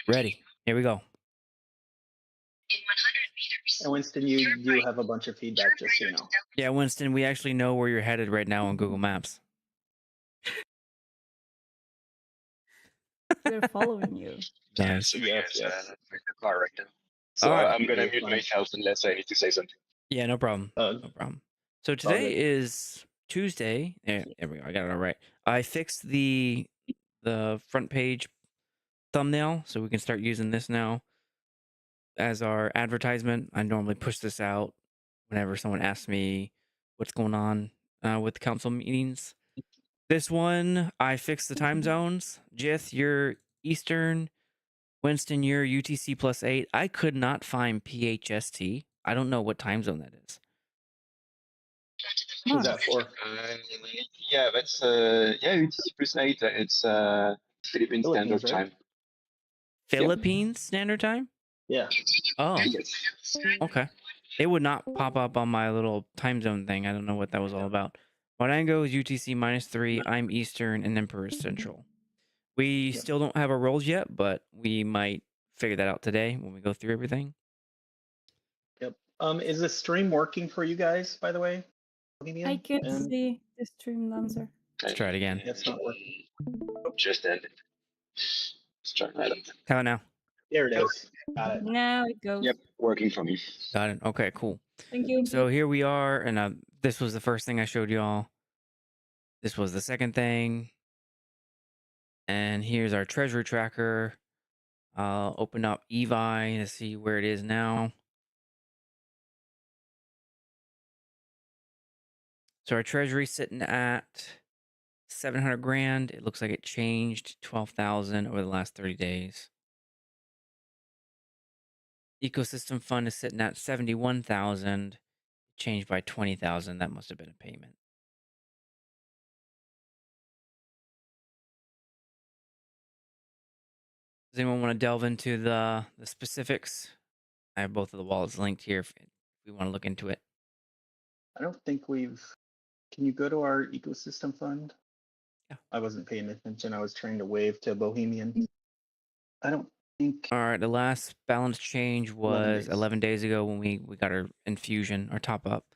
Ready. Here we go. And Winston, you do have a bunch of feedback, just so you know. Yeah, Winston, we actually know where you're headed right now on Google Maps. They're following you. Nice. So Yes, yes, yes. I'm in the car right now. So All right. I'm gonna Very mute funny. myself unless I need to say something. Yeah, no problem. Uh, No problem. So all today good. is Tuesday. There we go. I got it all right. I fixed the front page thumbnail, so we can start using this now as our advertisement. I normally push this out whenever someone asks me what's going on with the council meetings. This one, I fixed the time zones. Jith, you're Eastern. Winston, you're UTC +8. I could not find PHST. I don't know what time zone that is. Who's that for? Yeah, that's yeah, it's +8. It's Philippine Standard Philippines, right? Time. Philippines Standard Time? Yeah. Oh, Yes. okay. It would not pop up on my little time zone thing. I don't know what that was all about. Wanango is UTC -3. I'm Eastern, and Emperor is Central. We Yep. still don't have our roles yet, but we might figure that out today when we go through everything. Yep. Is the stream working for you guys, by the way? I can't And see the stream dancer. Let's try it again. it's not working. Just ended. Let's try that. How about now? There it is. Got it. Now it goes. Yep, working for me. Got it. Okay, cool. Thank you. So here we are, and this was the first thing I showed y'all. This was the second thing. And here's our treasury tracker. I'll open up Evi to see where it is now. So our treasury sitting at 700 grand. It looks like it changed 12,000 over the last 30 days. Ecosystem fund is sitting at 71,000. Changed by 20,000. That must have been a payment. Does anyone want to delve into the specifics? I have both of the wallets linked here if we want to look into it. I don't think we've. Can you go to our ecosystem fund? Yeah. I wasn't paying attention. I was trying to wave to Bohemian. I don't think. All right, the last balance change 11 was days. 11 days ago when we got our infusion, our top up.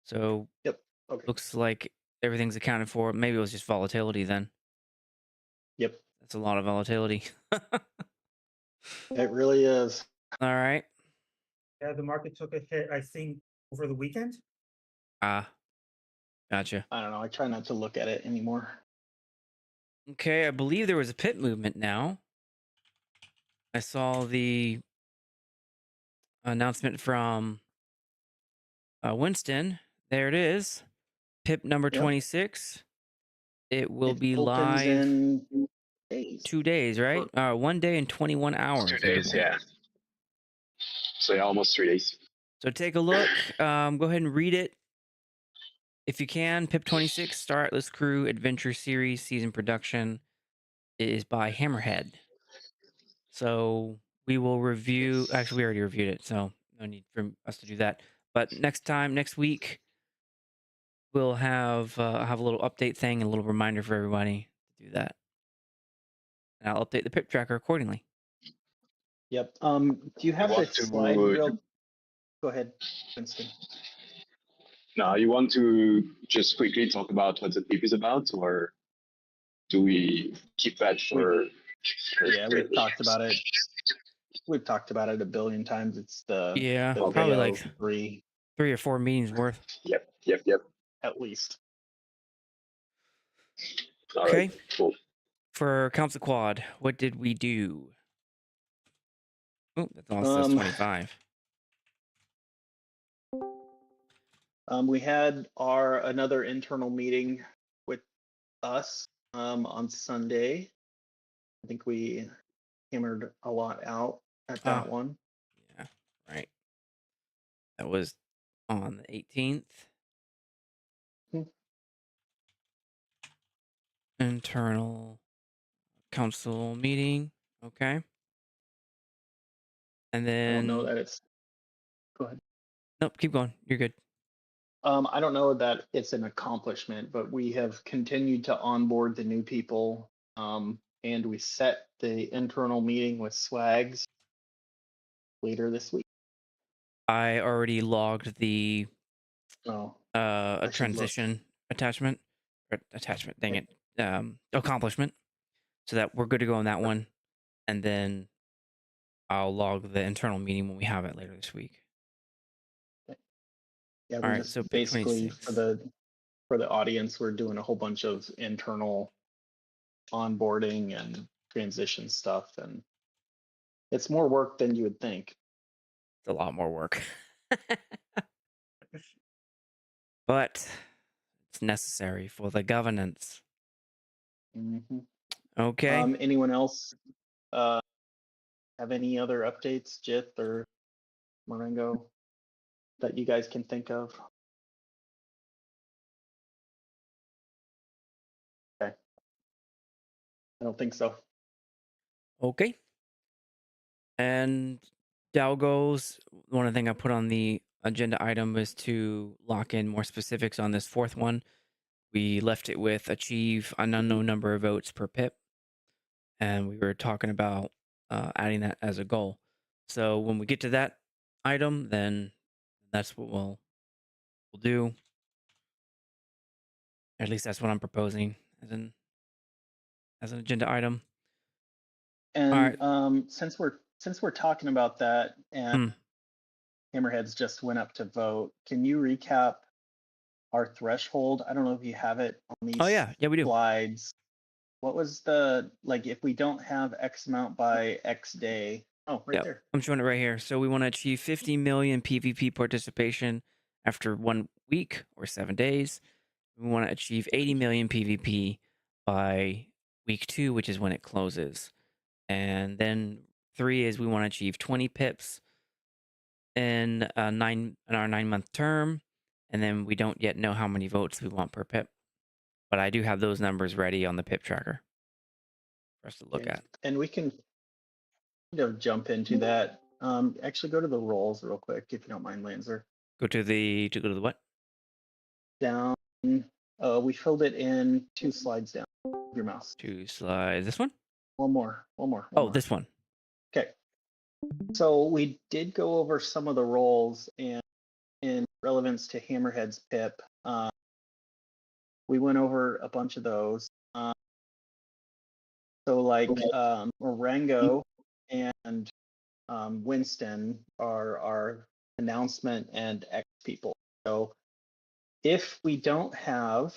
So Yep. Okay. looks like everything's accounted for. Maybe it was just volatility then. Yep. That's a lot of volatility. It really is. All right. Yeah, the market took a hit, I think, over the weekend. Gotcha. I don't know. I try not to look at it anymore. Okay, I believe there was a pit movement now. I saw the announcement from Winston. There it is. Pip number Yep. 26. It will It be opens live in days. 2 days, right? 1 day and 21 hours. 2 days, everybody. yeah. So yeah, almost 3 days. So take a look. Go ahead and read it. If you can, Pip 26, Star Atlas Crew Adventure Series Season Production is by Hammerhead. So we will review. Actually, we already reviewed it, so no need for us to do that. But next week, we'll have a little update thing, and a little reminder for everybody to do that. And I'll update the Pip tracker accordingly. Yep. Do you have want the to- slide real? Go ahead, Winston. Now, you want to just quickly talk about what the tip is about, or do we keep that for? Yeah, we've talked about it. We've talked about it a billion times. It's the probably DAO like 3 3 or 4 meetings worth. Yep. at least. All Okay. right, cool. For Council Quad, what did we do? Oh, that's all it says 25. We had another internal meeting with us on Sunday. I think we hammered a lot out at that one. Yeah, right. That was on the 18th. Internal council meeting. Okay. And I then don't know that it's. Go ahead. Nope, keep going. You're good. I don't know that it's an accomplishment, but we have continued to onboard the new people. and we set the internal meeting with Swags later this week. I already logged the Oh, a I should look. transition attachment. Dang it. Accomplishment. So that we're good to go on that one. And then I'll log the internal meeting when we have it later this week. Yeah, All we right, just so pip basically 26. for the audience, we're doing a whole bunch of internal onboarding and transition stuff, and it's more work than you would think. It's a lot more work. But it's necessary for the governance. Mhm. Okay. Anyone else have any other updates, Jith or Marengo, that you guys can think of? Okay. I don't think so. Okay. And DAO goals, one thing I put on the agenda item is to lock in more specifics on this fourth one. We left it with achieve an unknown number of votes per pip. And we were talking about adding that as a goal. So when we get to that item, then that's what we'll do. At least that's what I'm proposing as an agenda item. And right. since we're talking about that, and Hammerheads just went up to vote, can you recap our threshold? I don't know if you have it on these Oh yeah, we do. slides. What was the, like, if we don't have X amount by X day? Oh, right there. I'm showing it right here. So we want to achieve 50 million PvP participation after 1 week or 7 days. We want to achieve 80 million PvP by week 2, which is when it closes. And then 3 is we want to achieve 20 pips in our 9-month term. And then we don't yet know how many votes we want per pip. But I do have those numbers ready on the pip tracker for us to look at. And we can kind of jump into that. Actually, go to the roles real quick, if you don't mind, Lanzer. Go to the what? Down. We filled it in 2 slides down. Your mouse. 2 slides. This one? One more. This one. Okay. So we did go over some of the roles, and in relevance to Hammerhead's pip, we went over a bunch of those. So like Marengo and Winston are our announcement and X people. So if we don't have,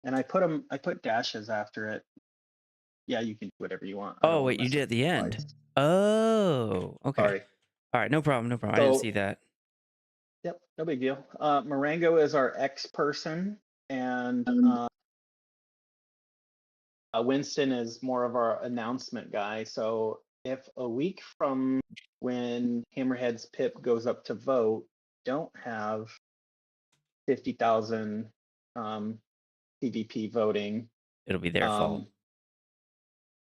and I put dashes after it. Yeah, you can do whatever you want. Oh wait, you did at the end. Slides. Oh, okay. Sorry. All right, no problem. I So, didn't see that. Yep, no big deal. Marengo is our X person, and Winston is more of our announcement guy. So if a week from when Hammerhead's pip goes up to vote, don't have 50,000 PvP voting, It'll be their fault.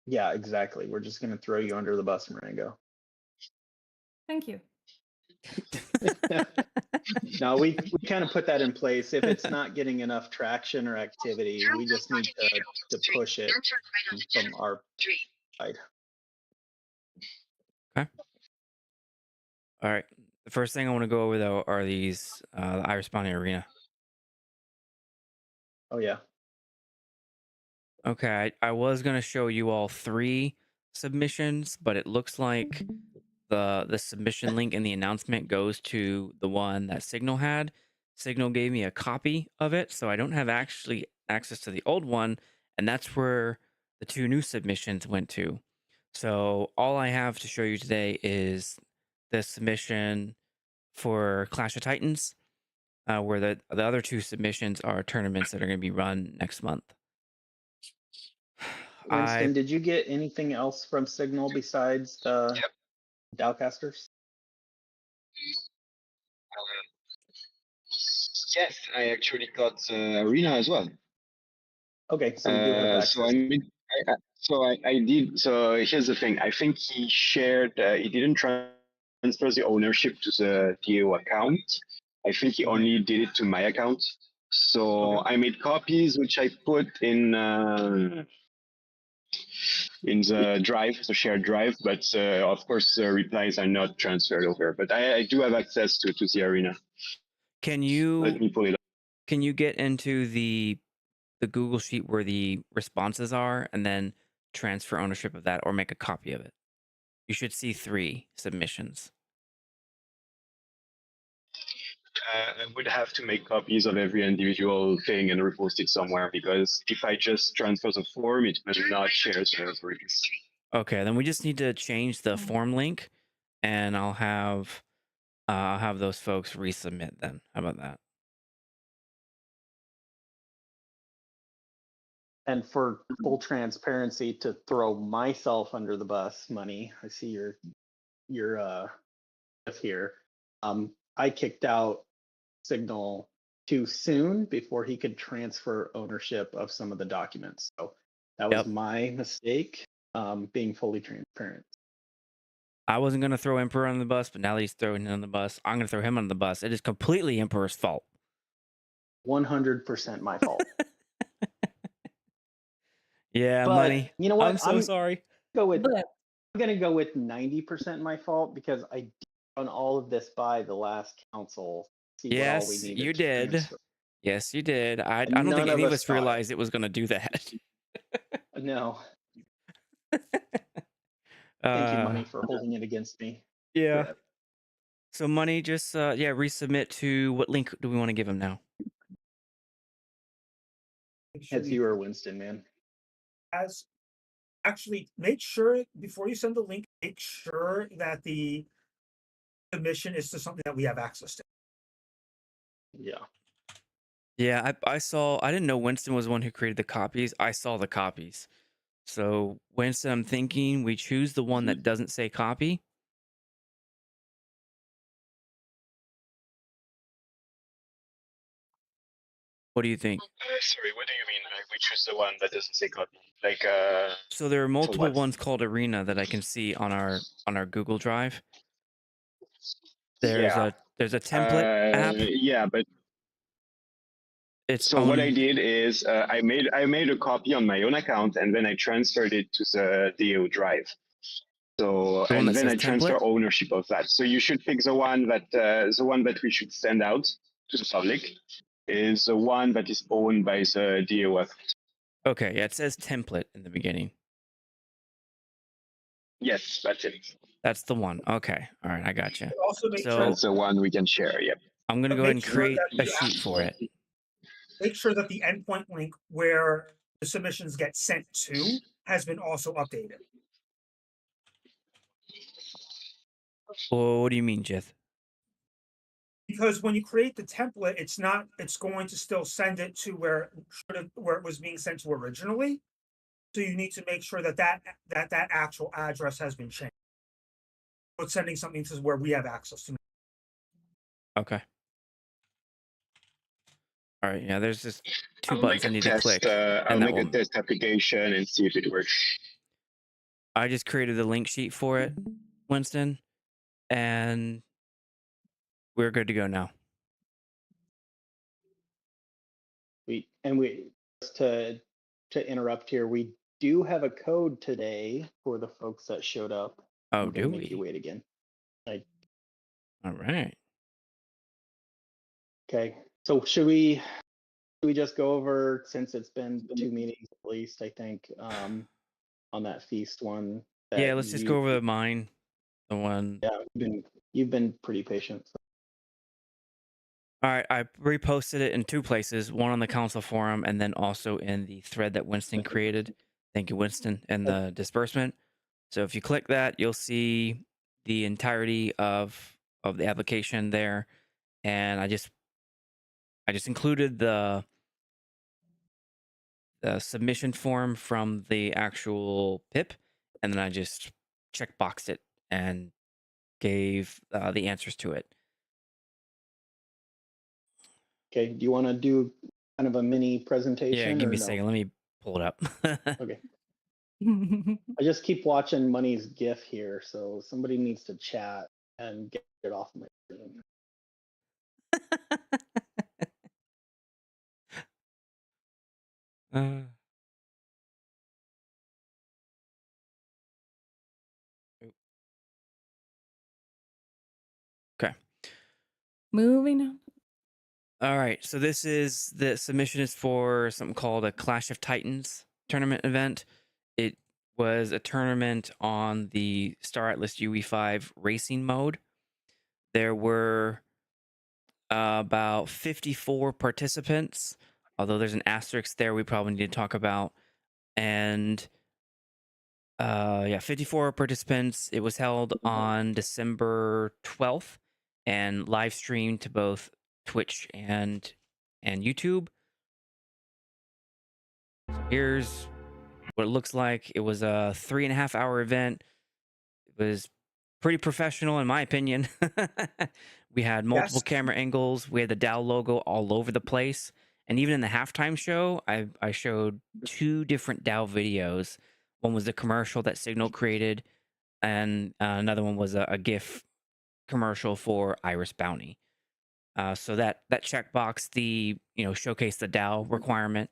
Yeah, exactly. We're just going to throw you under the bus, Marengo. Thank you. No, we kind of put that in place. If it's not getting enough traction or activity, we just need to push it from our side. Okay. All right. The first thing I want to go over though are these the iResponding Arena. Oh yeah. Okay, I was gonna show you all 3 submissions, but it looks like the submission link in the announcement goes to the one that Signal had. Signal gave me a copy of it, so I don't have actually access to the old one, and that's where the 2 new submissions went to. So all I have to show you today is the submission for Clash of Titans, where the other 2 submissions are tournaments that are going to be run next month. Winston, did you get anything else from Signal besides the Dowcasters? Yes, I actually got Arena as well. Okay, so we do have access. I did. So here's the thing. I think he shared. He didn't transfer the ownership to the DAO account. I think he only did it to my account. So I made copies, which I put in in the drive, the shared drive, but of course the replies are not transferred over. But I do have access to the arena. Can Let you me pull it up. get into the Google sheet where the responses are and then transfer ownership of that or make a copy of it? You should see 3 submissions. I would have to make copies of every individual thing and repost it somewhere, because if I just transfer the form, it will not share the release. Okay, then we just need to change the form link, and I'll have those folks resubmit then. How about that? And for full transparency, to throw myself under the bus, Money, I see your GIF here. I kicked out Signal too soon before he could transfer ownership of some of the documents. So that was Yep. my mistake, being fully transparent. I wasn't going to throw Emperor on the bus, but now that he's throwing him on the bus, I'm going to throw him on the bus. It is completely Emperor's fault. 100% my fault. Yeah, But Money. you know what? I'm so sorry. I'm gonna go with 90% my fault, because I did run all of this by the last council. See what all we Yes, needed you to did. transfer. Yes, you did. I And don't think none any of of us us got it. realized it was going to do that. No. Thank you, Money, for holding it against me. Yeah. Good. So Money, just resubmit to what link do we want to give him now? Make sure It's you you or Winston, man. actually make sure before you send the link, make sure that the submission is to something that we have access to. Yeah. Yeah, I saw. I didn't know Winston was the one who created the copies. I saw the copies. So Winston, I'm thinking we choose the one that doesn't say copy. What do you think? Sorry, what do you mean? Like, we choose the one that doesn't say copy? Like, So there are multiple what? ones called Arena that I can see on our Google Drive. There's Yeah. a template app. Yeah, but It's so what I did is I made a copy on my own account, and then I transferred it to the DAO drive. So The one and that then says I transfer template? ownership of that. So you should pick the one that we should send out to the public is the one that is owned by the DAO. Okay, yeah, it says template in the beginning. Yes, that's it. That's the one. Okay, all right, I got you. Also make So sure That's the one we can share. Yep. I'm gonna But go ahead make and sure create that a the sheet for it. make sure that the endpoint link where the submissions get sent to has been also updated. Well, what do you mean, Jith? Because when you create the template, it's going to still send it to where it was being sent to originally. So you need to make sure that actual address has been changed. But sending something to where we have access to. Okay. All right. Yeah, there's just 2 I'll buttons make I a need to test. click, I'll and that make a will. test application and see if it works. I just created the link sheet for it, Winston, and we're good to go now. Just to interrupt here, we do have a code today for the folks that showed up. Oh, I'm gonna do make you we? wait again. All right. Okay. So should we just go over, since it's been 2 meetings at least, I think, on that feast one? Yeah, let's just go over mine. The one. Yeah, you've been pretty patient. So. All right, I reposted it in 2 places, one on the council forum and then also in the thread that Winston created. Thank you, Winston, and the disbursement. So if you click that, you'll see the entirety of the application there, and I just included the submission form from the actual PIP, and then I just checkboxed it and gave the answers to it. Okay, do you want to do kind of a mini presentation? Yeah, give me a no? second. Let me pull it up. Okay. I just keep watching Money's GIF here, so somebody needs to chat and get it off my screen. Moving on. All right, so the submission is for something called a Clash of Titans tournament event. It was a tournament on the Star Atlas UE5 racing mode. There were about 54 participants, although there's an asterisk there we probably need to talk about. And yeah, 54 participants. It was held on December 12th and live streamed to both Twitch and YouTube. So here's what it looks like. It was a 3.5-hour event. It was pretty professional, in my opinion. We had multiple Yes. camera angles. We had the DAO logo all over the place. And even in the halftime show, I showed 2 different DAO videos. One was the commercial that Signal created, and another one was a GIF commercial for Iris Bounty. So that checkbox, showcase the DAO requirement,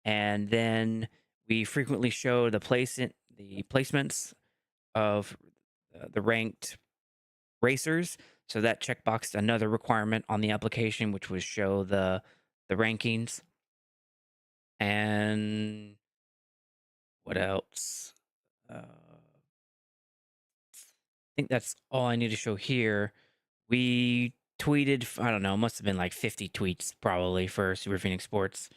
and then we frequently show the placements of the ranked racers. So that checkboxed another requirement on the application, which was show the rankings. And what else? I think that's all I need to show here. We tweeted, I don't know, must have been like 50 tweets probably for Super Phoenix Sports.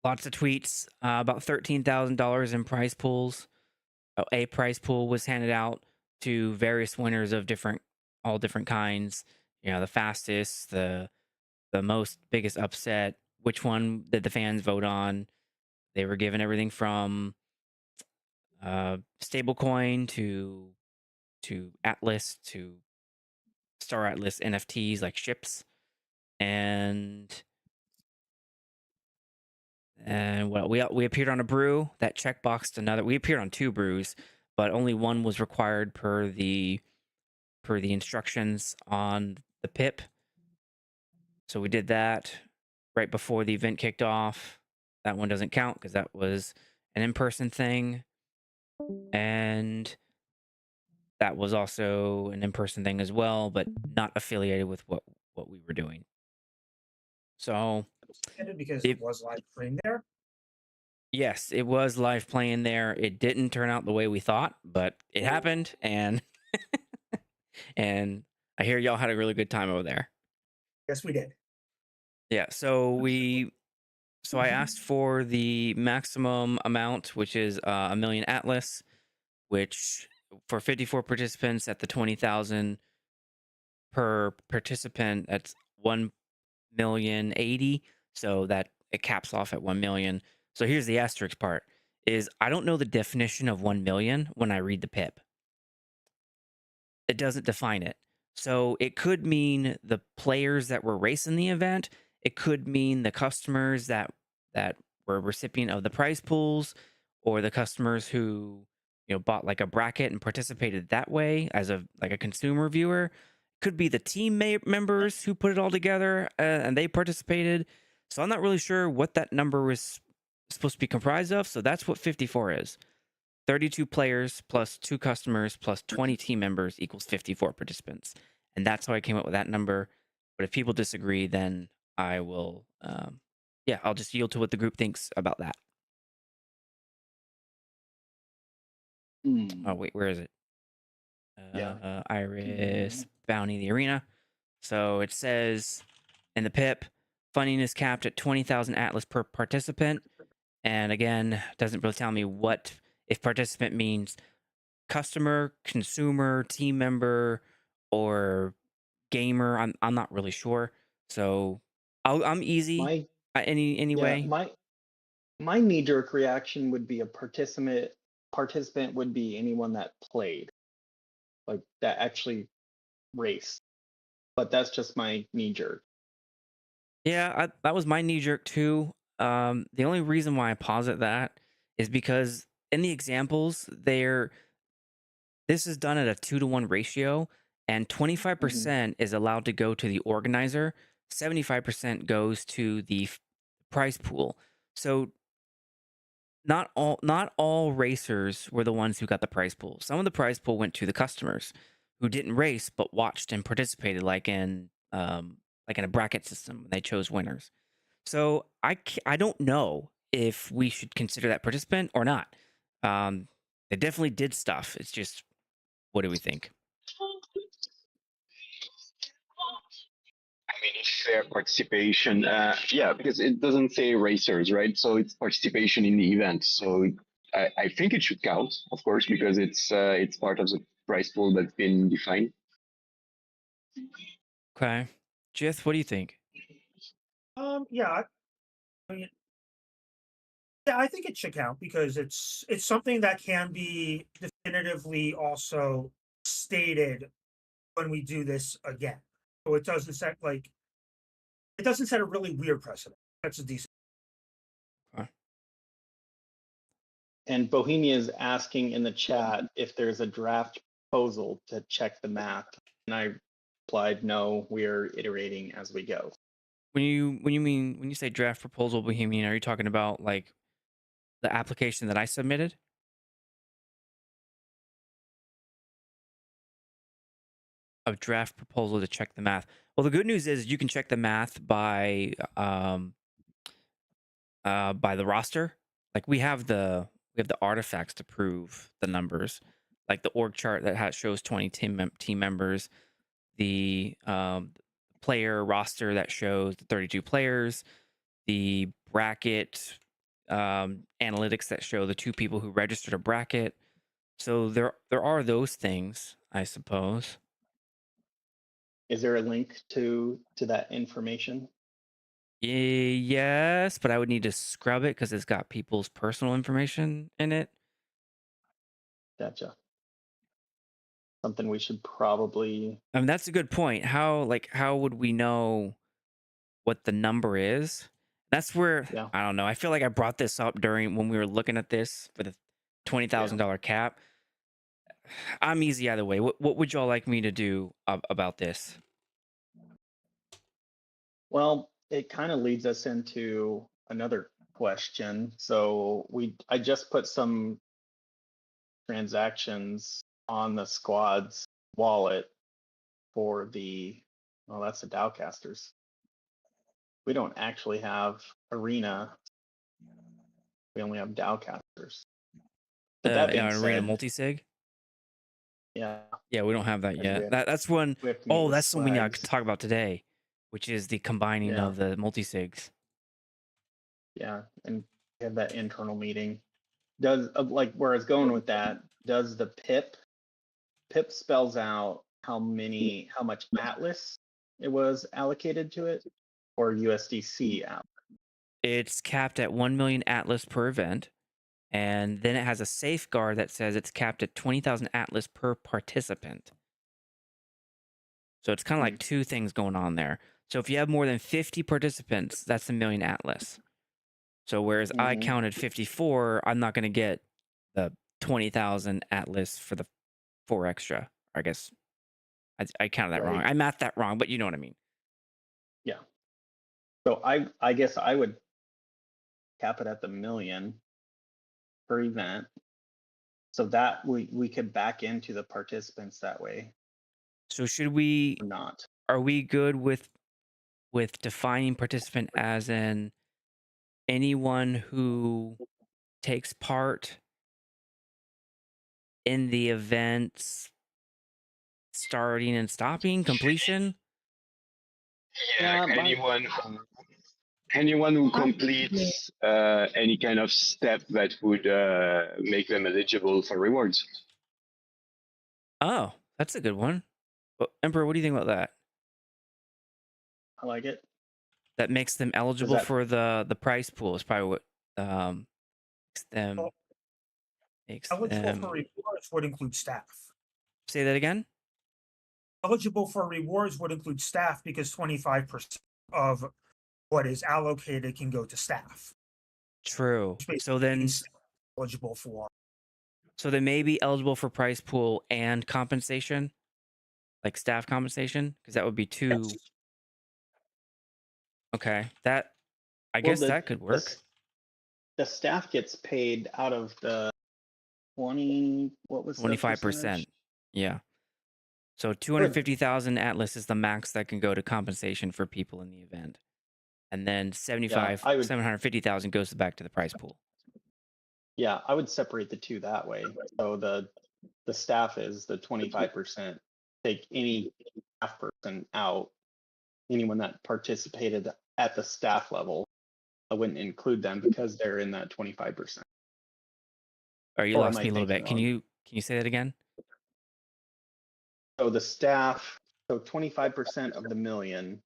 Lots of tweets, about $13,000 in prize pools. A prize pool was handed out to various winners of all different kinds. The fastest, the most biggest upset. Which one did the fans vote on? They were given everything from stablecoin to Atlas to Star Atlas NFTs like ships, and well, we appeared on a brew that checkboxed another. We appeared on 2 brews, but only one was required per the instructions on the pip. So we did that right before the event kicked off. That one doesn't count because that was an in-person thing, and that was also an in-person thing as well, but not affiliated with what we were doing. So Because If- it was live streamed there. yes, it was live playing there. It didn't turn out the way we thought, but it happened, and and I hear y'all had a really good time over there. Yes, we did. Yeah, so I asked for the maximum amount, which is 1 million Atlas, which for 54 participants at the 20,000 per participant, that's 1,000,080. So that it caps off at 1 million. So here's the asterisk part: is I don't know the definition of 1 million when I read the pip. It doesn't define it. So it could mean the players that were racing the event. It could mean the customers that were recipient of the prize pools, or the customers who bought like a bracket and participated that way as a consumer viewer. Could be the team members who put it all together and they participated. So I'm not really sure what that number was supposed to be comprised of. So that's what 54 is. 32 players plus 2 customers plus 20 team members equals 54 participants. And that's how I came up with that number. But if people disagree, then I will, I'll just yield to what the group thinks about that. Oh, wait, where is it? Yeah. Iris Bounty, the arena. So it says in the pip, funding is capped at 20,000 Atlas per participant. And again, doesn't really tell me if participant means customer, consumer, team member, or gamer. I'm not really sure. So I'm easy. Anyway. Yeah, my knee-jerk reaction would be a participant. Participant would be anyone that played, like that actually raced. But that's just my knee-jerk. Yeah, that was my knee jerk too. The only reason why I posit that is because in the examples, this is done at a 2-to-1 ratio, and 25% is allowed to go to the organizer, 75% goes to the prize pool. So not all racers were the ones who got the prize pool. Some of the prize pool went to the customers. who didn't race but watched and participated, like in a bracket system when they chose winners. So I don't know if we should consider that participant or not. They definitely did stuff. It's just, what do we think? I mean, it's fair participation. Yeah, because it doesn't say racers, right? So it's participation in the event. So I think it should count, of course, because it's part of the prize pool that's been defined. Okay, Jith, what do you think? Yeah, I mean, yeah, I think it should count because it's something that can be definitively also stated when we do this again. So it doesn't set a really weird precedent. That's a decent. Okay. And Bohemia is asking in the chat if there's a draft proposal to check the math. And I replied, no, we are iterating as we go. When you say draft proposal, Bohemian, are you talking about like the application that I submitted? A draft proposal to check the math. Well, the good news is you can check the math by the roster. Like we have the artifacts to prove the numbers, like the org chart that shows 20 team members, the player roster that shows the 32 players, the bracket analytics that show the 2 people who registered a bracket. So there are those things, I suppose. Is there a link to that information? Yes, but I would need to scrub it because it's got people's personal information in it. Gotcha. Something we should probably. I mean, that's a good point. How would we know what the number is? That's where Yeah. I don't know. I feel like I brought this up during when we were looking at this for the $20,000 cap. I'm easy either way. What would y'all like me to do about this? Well, it kind of leads us into another question. So I just put some transactions on the squad's wallet for that's the Dowcasters. We don't actually have Arena. We only have Dowcasters. But that being Arena said, multi-sig? yeah, Yeah, we don't have that Because yet. That's one. we have to meet Oh, with that's something I could Swags. talk about today, which is the combining Yeah. of the multi-sigs. Yeah, and we have that internal meeting. Does like where I was going with that? Does the PIP spells out how much Atlas it was allocated to it, or USDC out? It's capped at 1 million Atlas per event, and then it has a safeguard that says it's capped at 20,000 Atlas per participant. So it's kind of like 2 things going on there. So if you have more than 50 participants, that's 1 million Atlas. So whereas I counted 54, I'm not going to get the 20,000 Atlas for the 4 extra. I guess I counted that wrong. Right. I mathed that wrong, but you know what I mean. Yeah. So I guess I would cap it at the 1 million per event, so that we could back into the participants that way So should we? or not. Are we good with defining participant as in anyone who takes part in the events starting and stopping completion? Yeah, like anyone who completes any kind of step that would make them eligible for rewards. Oh, that's a good one. Emperor, what do you think about that? I like it. That makes them eligible that- for the prize pool is probably what makes Eligible them for rewards would include staff. say that again. Eligible for rewards would include staff because 25% of what is allocated can go to staff. True. Which So then means eligible for. So they may be eligible for prize pool and compensation, like staff compensation, because that would be 2. Yes. Okay, that I Well, guess that could work. The staff gets paid out of the 20. What was the 25%. percentage? Yeah. So 250,000 Atlas is the max that can go to compensation for people in the event. And then Yeah, I would 750,000 goes back to the prize pool. separate the two that way. So the staff is the 25%. Take any staff person out, anyone that participated at the staff level, I wouldn't include them because they're in that 25%. Or you Or am lost I me a little thinking bit. Can wrong? you say that again? So the staff, so 25% of the million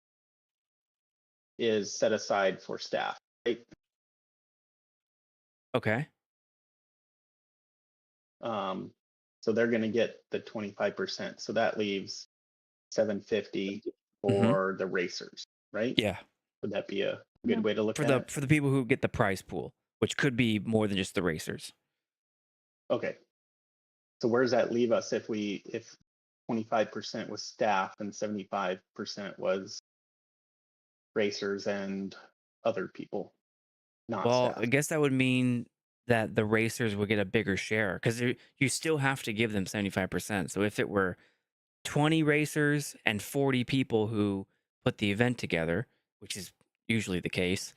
is set aside for staff, right? Okay. So they're going to get the 25%. So that leaves 750 Mm-hmm. for the racers, right? Yeah. Would that be a good way to look For at the it? for the people who get the prize pool, which could be more than just the racers. Okay. So where does that leave us if 25% was staff and 75% was racers and other people, not Well, staff? I guess that would mean that the racers would get a bigger share because you still have to give them 75%. So if it were 20 racers and 40 people who put the event together, which is usually the case,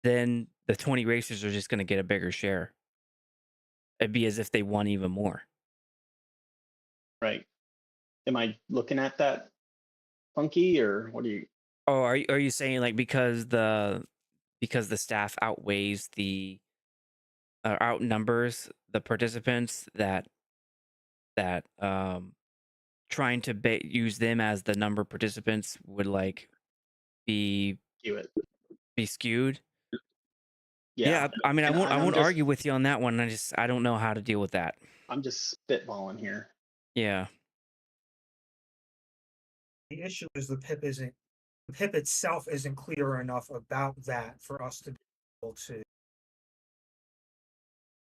then the 20 racers are just going to get a bigger share. It'd be as if they won even more. Right. Am I looking at that funky, or what do you? Oh, are you saying like because the staff outweighs the outnumbers the participants that trying to use them as the number of participants would like be Do it. skewed? Yeah. Yeah, I mean, I And won't argue with you on that one. I don't know how to deal with that. I'm just spitballing here. Yeah. The issue is the PIP itself isn't clear enough about that for us to be able to.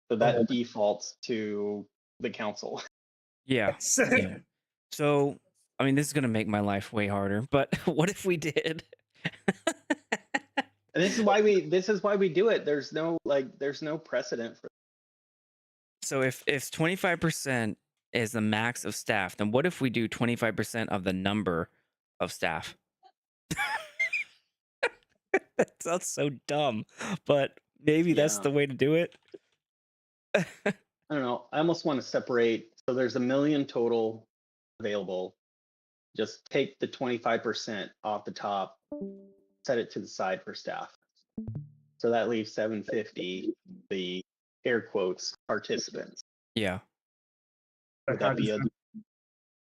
So that defaults to the council. Yeah. Yeah. So, I mean, this is gonna make my life way harder. But what if we did? And this is why we do it. There's no precedent for. So if 25% is the max of staff, then what if we do 25% of the number of staff? That sounds so dumb, but maybe that's the way to do it. I don't know. I almost want to separate. So there's 1 million total available. Just take the 25% off the top, set it to the side for staff. So that leaves 750, the air quotes participants. Yeah. Would that be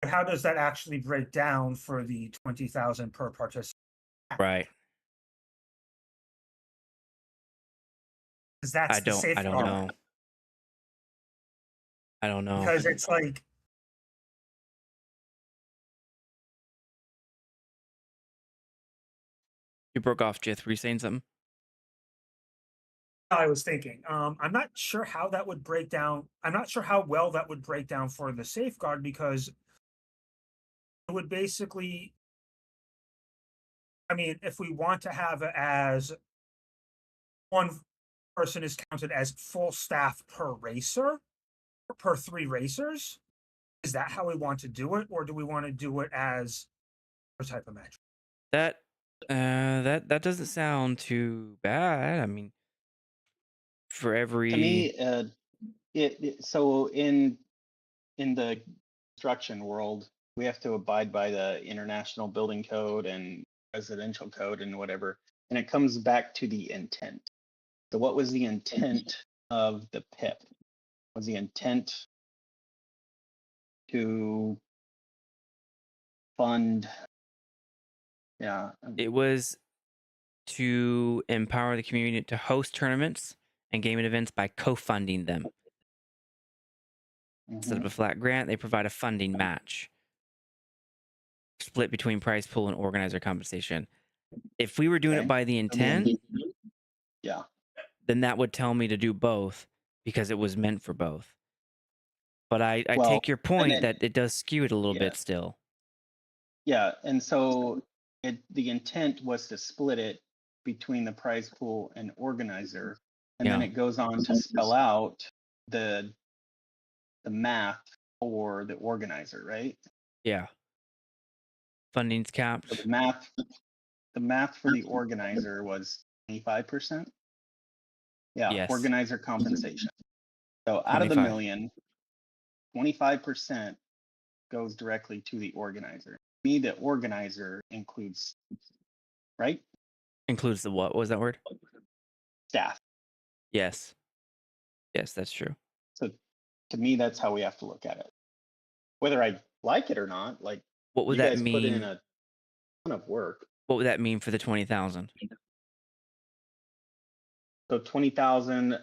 how does that actually break down for the 20,000 per participant? Right. Because that's the safeguard. I don't know. I don't know. Because it's like You broke off, Jith. Were you saying something? I was thinking. I'm not sure how that would break down. I'm not sure how well that would break down for the safeguard because it would basically. I mean, if we want to have it as one person is counted as full staff per racer, per 3 racers, is that how we want to do it, or do we want to do it as a type of metric? That doesn't sound too bad. I mean, for every to me, so in the construction world, we have to abide by the International Building Code and Residential Code and whatever, and it comes back to the intent. So what was the intent of the PIP? Was the intent to fund? Yeah. it was to empower the community to host tournaments and gaming events by co-funding them. Instead of a flat grant, they provide a funding match split between prize pool and organizer compensation. If we were doing it by the intent, yeah, then that would tell me to do both because it was meant for both. But I Well, take your point and that it does skew it a little Yeah. bit still. yeah, and so the intent was to split it between the prize pool and organizer, and then Yeah. it goes on to spell out the math for the organizer, right? Yeah. Funding's So capped. the math for the organizer was 25%. Yeah, Yes. organizer compensation. So out of the 25. million, 25% goes directly to the organizer. To me, the organizer includes, right? Includes the what? What was that word? Staff. Yes. Yes, that's true. So to me, that's how we have to look at it. Whether I like it or not, like What would you that guys put in mean? a ton of work. What would that mean for the 20,000? So 20,000,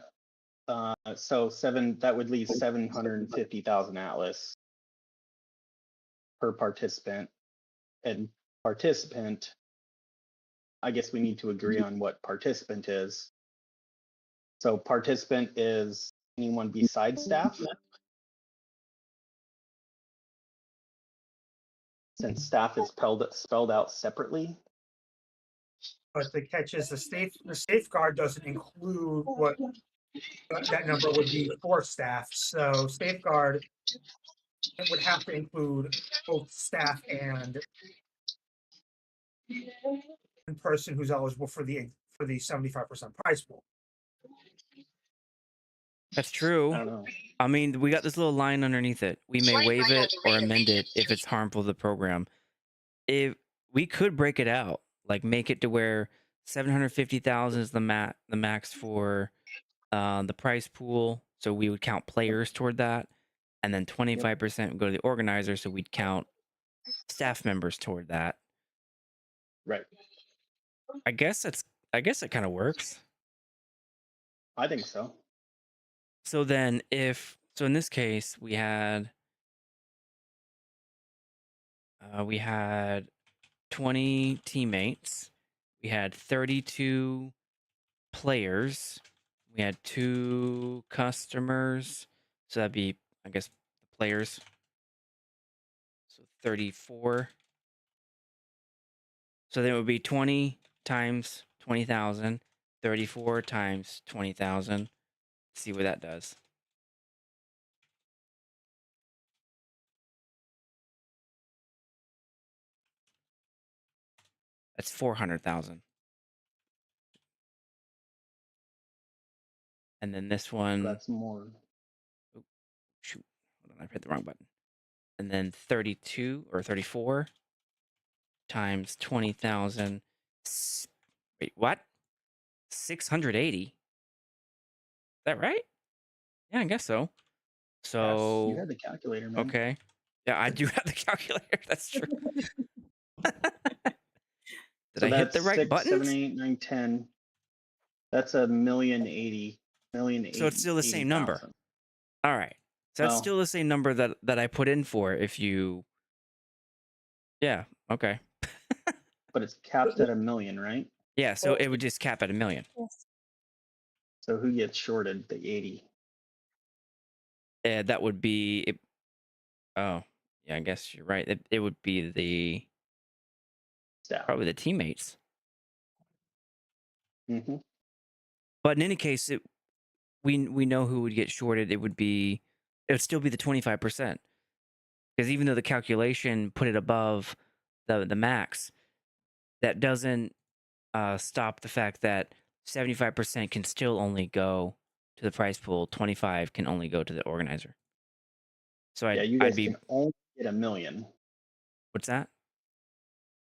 so that would leave 750,000 Atlas per participant. And participant, I guess we need to agree on what participant is. So participant is anyone besides staff. Since staff is spelled out separately. But the catch is the safeguard doesn't include what that number would be for staff. So safeguard, it would have to include both staff and person who's eligible for the 75% prize pool. That's I true. don't know. I mean, we got this little line underneath it. We may waive it or amend it if it's harmful to the program. If we could break it out, like make it to where 750,000 is the max for the prize pool, so we would count players toward that, and then 25% would go to the organizer, so we'd count staff members toward that. Right. I guess it kind of works. I think so. So then in this case we had 20 teammates, we had 32 players, we had 2 customers, so that'd be, I guess, the players. So 34. So then it would be 20 times 20,000, 34 times 20,000. See what that does. That's 400,000. And then this one, That's more. shoot, hold on, I hit the wrong button. And then 32 or 34 times 20,000. Wait, what? 680? Is that right? Yeah, I guess so. Yes, So, you had the calculator, man. okay. Yeah, I do have the calculator. That's true. Did So I hit the that's right 6, buttons? 7, 8, 9, 10. That's a million 80. So it's still the same number. All right. So that's Well- still the same number that I put in for if you. Yeah, okay. But it's capped at a million, right? Yeah, so it would just cap at 1 million. So who gets shorted? The 80. That would be it. Oh, yeah, I guess you're right. It would be the Staff. probably the teammates. Mm-hmm. But in any case, we know who would get shorted. It would still be the 25%. Because even though the calculation put it above the max, that doesn't stop the fact that 75% can still only go to the prize pool. 25 can only go to the organizer. So Yeah, you guys can only get a million. What's that?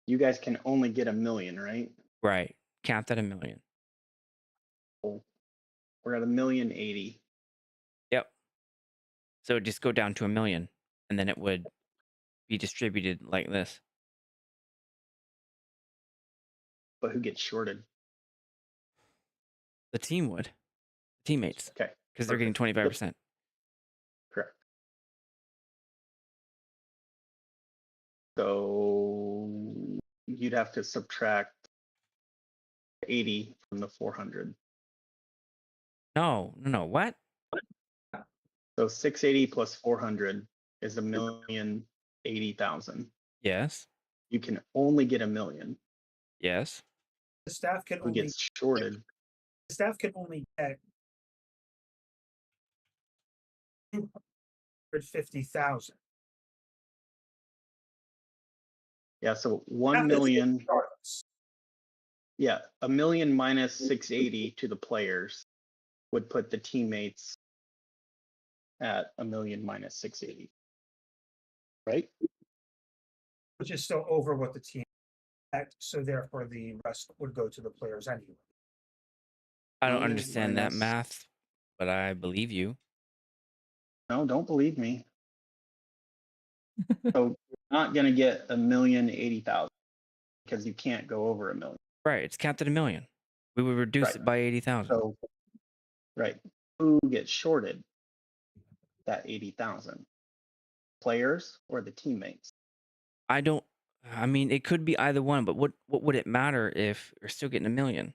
You guys can only get a million, right? Right. Capped at 1 million. We're at 1,080,000. Yep. So it'd just go down to 1 million, and then it would be distributed like this. But who gets shorted? The team would. Teammates. Okay. Because they're getting 25%. Correct. So you'd have to subtract 80 from the 400. No. What? So 680 plus 400 is 1,080,000. Yes. You can only get a million. Yes. The staff can Who only gets shorted? get $150,000. Yeah, so That 1 is million. regardless. Yeah, 1 million minus 680 to the players would put the teammates at 1 million minus 680. Right? Which is still over what the team had, so therefore the rest would go to the players anyway. I don't Million understand that minus- math, but I believe you. No, don't believe me. So you're not gonna get 1,080,000 because you can't go over 1 million. Right, it's capped at 1 million. We would reduce Right. it by 80,000. So, right, who gets shorted that 80,000? Players or the teammates? I mean, it could be either one, but what would it matter if you're still getting 1 million?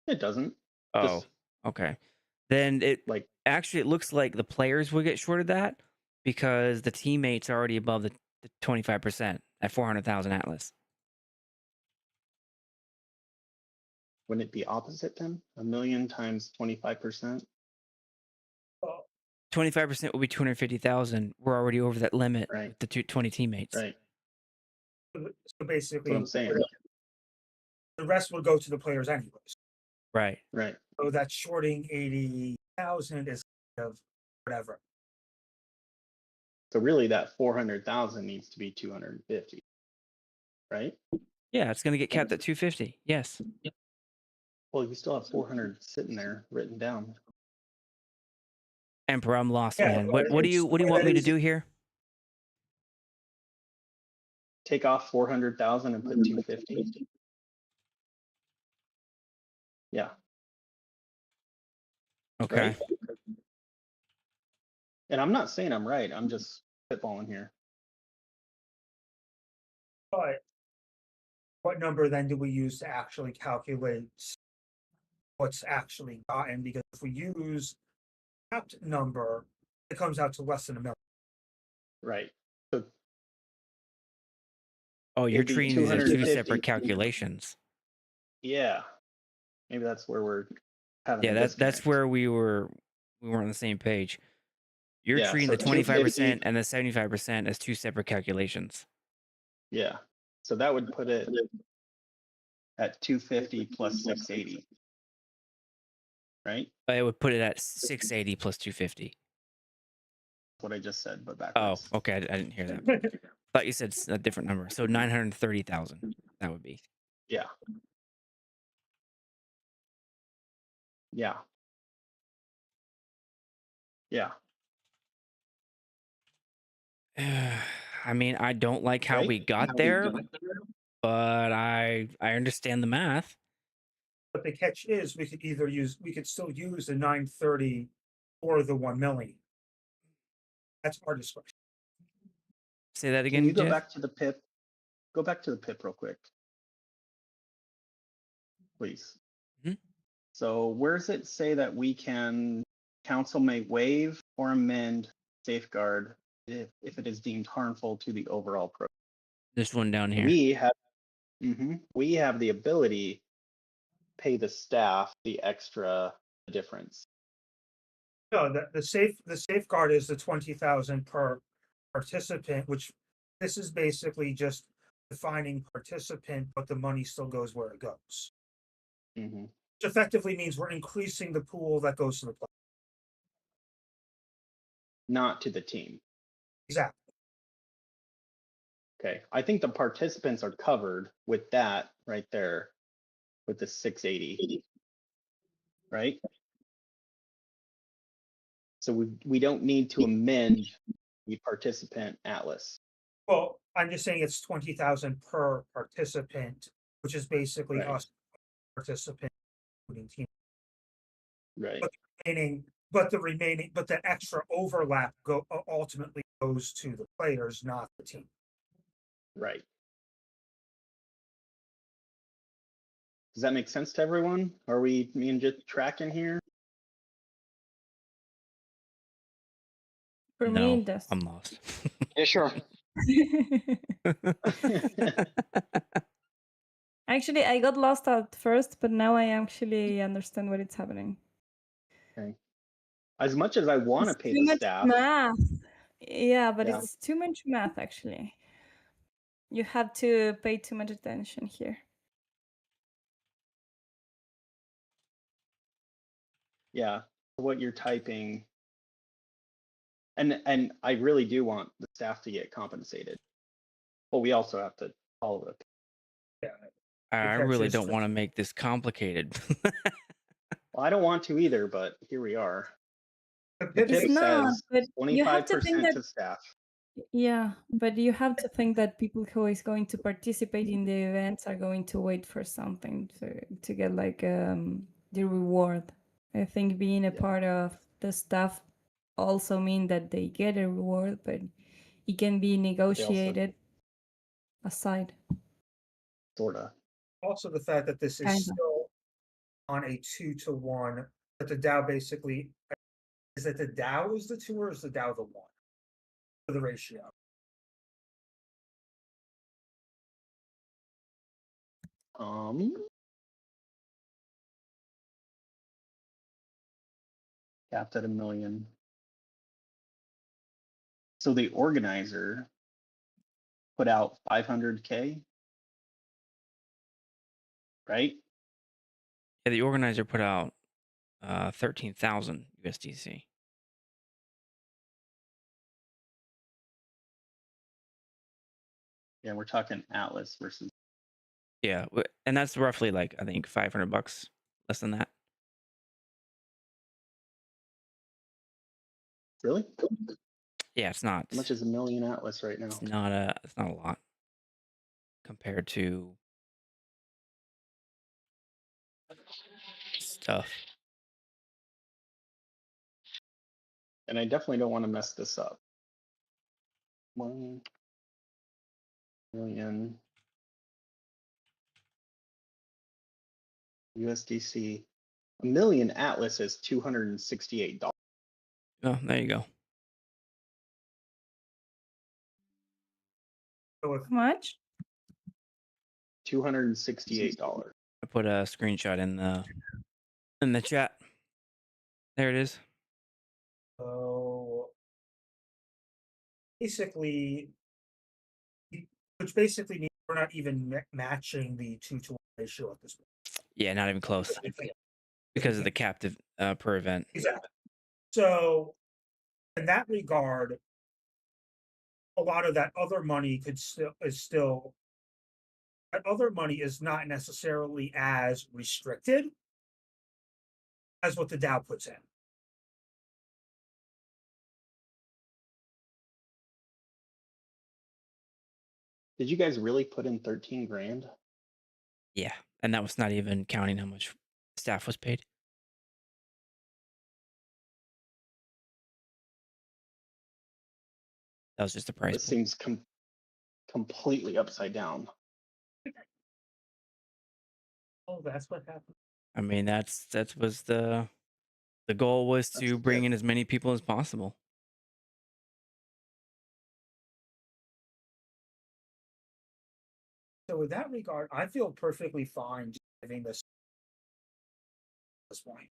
It doesn't. Oh, Just okay. Then it like looks like the players would get shorted that because the teammates are already above the 25% at 400,000 Atlas. wouldn't it be opposite then? 1 million times 25%? 25% will be 250,000. We're already over that limit Right. with the 20 teammates. Right. So That's basically, what I'm saying. the rest would go to the players anyways. Right. Right. So that shorting 80,000 is kind of whatever. So really that 400,000 needs to be 250. Right? Yeah, it's going to get capped at 250. Yes. Well, you still have 400 sitting there written down. Emperor, I'm lost, Yeah, man. but What do you want me to do here? Take off 400,000 and put 250. Yeah. Okay. Right? And I'm not saying I'm right. I'm just spitballing here. But what number then do we use to actually calculate what's actually gotten? Because if we use capped number, it comes out to less than 1 million. Right. So Oh, you're it'd be treating these as two 250. separate calculations. Yeah. Maybe that's where we're having Yeah, a that's disconnect. where we weren't on the same page. You're Yeah, treating so the 25% 250. and the 75% as two separate calculations. Yeah. So that would put it at 250 plus 680. Right? It would put it at 680 plus 250. What I just said, but Oh, backwards. okay. I didn't hear that. Thought you said a different number. So 930,000. That would be. Yeah. Yeah. Yeah. I mean, I don't like how Right? we got there, but I understand the math. But the catch is we could still use the 930 or the 1 million. That's our discretion. Say that Can again, you go Jeff? back to the pip? Go back to the pip real quick. Please. Mhm. So where does it say that we can, council may waive or amend safeguard if it is deemed harmful to the overall program? This one down here. We have the ability to pay the staff the extra difference. No, the safeguard is the 20,000 per participant, which this is basically just defining participant, but the money still goes where it goes. Mhm. Which effectively means we're increasing the pool that goes to the player. Not to the team. Exactly. Okay. I think the participants are covered with that right there with the 680. Right? So we don't need to amend the participant atlas. Well, I'm just saying it's 20,000 per participant, which is basically Right. us participant, including team. Right. But the extra overlap ultimately goes to the players, not the team. Right. Does that make sense to everyone? Are me and just tracking here? For No, me, it does. I'm lost. Yeah, sure. Actually, I got lost at first, but now I actually understand what is happening. Okay. As much as I want to It's pay too the much staff, math. Yeah, but Yeah. it's too much math actually. You have to pay too much attention here. yeah, what you're typing. And I really do want the staff to get compensated. But we also have to follow it. I Because really it's don't want to make this complicated. Well, I don't want to either, but here we are. the The pivot It's tip not, says but you have to think 25% that to staff. yeah, but you have to think that people who is going to participate in the events are going to wait for something to get like the reward. I think being a Yeah. part of the staff also mean that they get a reward, but it can be negotiated aside. Sorta. also the fact that this is Kinda. still on a 2-to-1, that the DAO basically is that the DAO is the 2 or is the DAO the 1 for the ratio? Capped at $1 million. So the organizer put out 500K, right? Yeah, the organizer put out 13,000 USDC. Yeah, we're talking Atlas versus. Yeah, and that's roughly like I think $500, less than that. Really? Yeah, it's not. How much is $1 million Atlas right now? It's not a lot compared to stuff. And I definitely don't want to mess this up. 1 million USDC. $1 million Atlas is $268. Oh, there you go. So if How much? $268. I put a screenshot in the chat. There it is. so basically, which basically means we're not even matching the 2-to-1 ratio at this point. Yeah, not even close because of the captive per event. Exactly. So in that regard, a lot of that other money that other money is not necessarily as restricted as what the DAO puts in. Did you guys really put in 13 grand? Yeah, and that was not even counting how much staff was paid. That was just the price. This seems completely upside down. Oh, that's what happened. I mean, that was the goal was That's to bring good. in as many people as possible. So in that regard, I feel perfectly fine giving this point.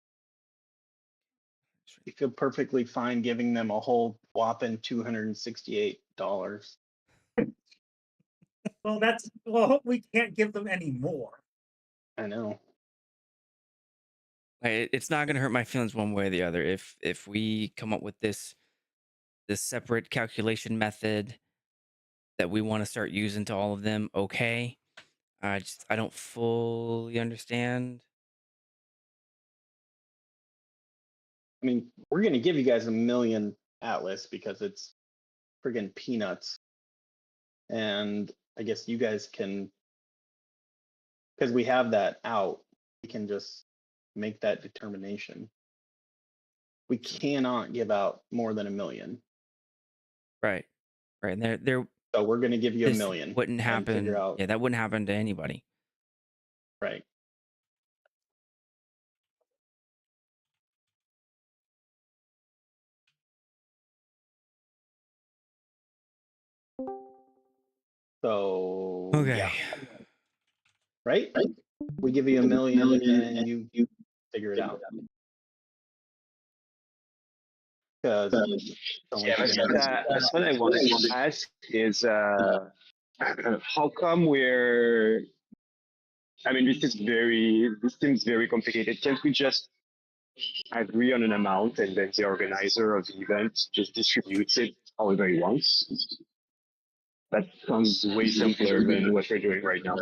You feel perfectly fine giving them a whole whopping $268. Well, we can't give them any more. I know. It's not going to hurt my feelings one way or the other if we come up with this separate calculation method that we want to start using to all of them. Okay, I don't fully understand. I mean, we're gonna give you guys $1 million Atlas because it's friggin' peanuts. And I guess you guys can, because we have that out, we can just make that determination. We cannot give out more than $1 million. Right. And there So we're gonna give you $1 this million. wouldn't and happen. Figure out, Yeah, that wouldn't happen to anybody. right. So Okay. yeah. Right? We give you $1 million and you figure it out. Because Yeah, that's what I wanted to ask is how come we're, I mean, this seems very complicated. Can't we just agree on an amount and then the organizer of the event just distributes it however he wants? That sounds way simpler than what we're doing right now.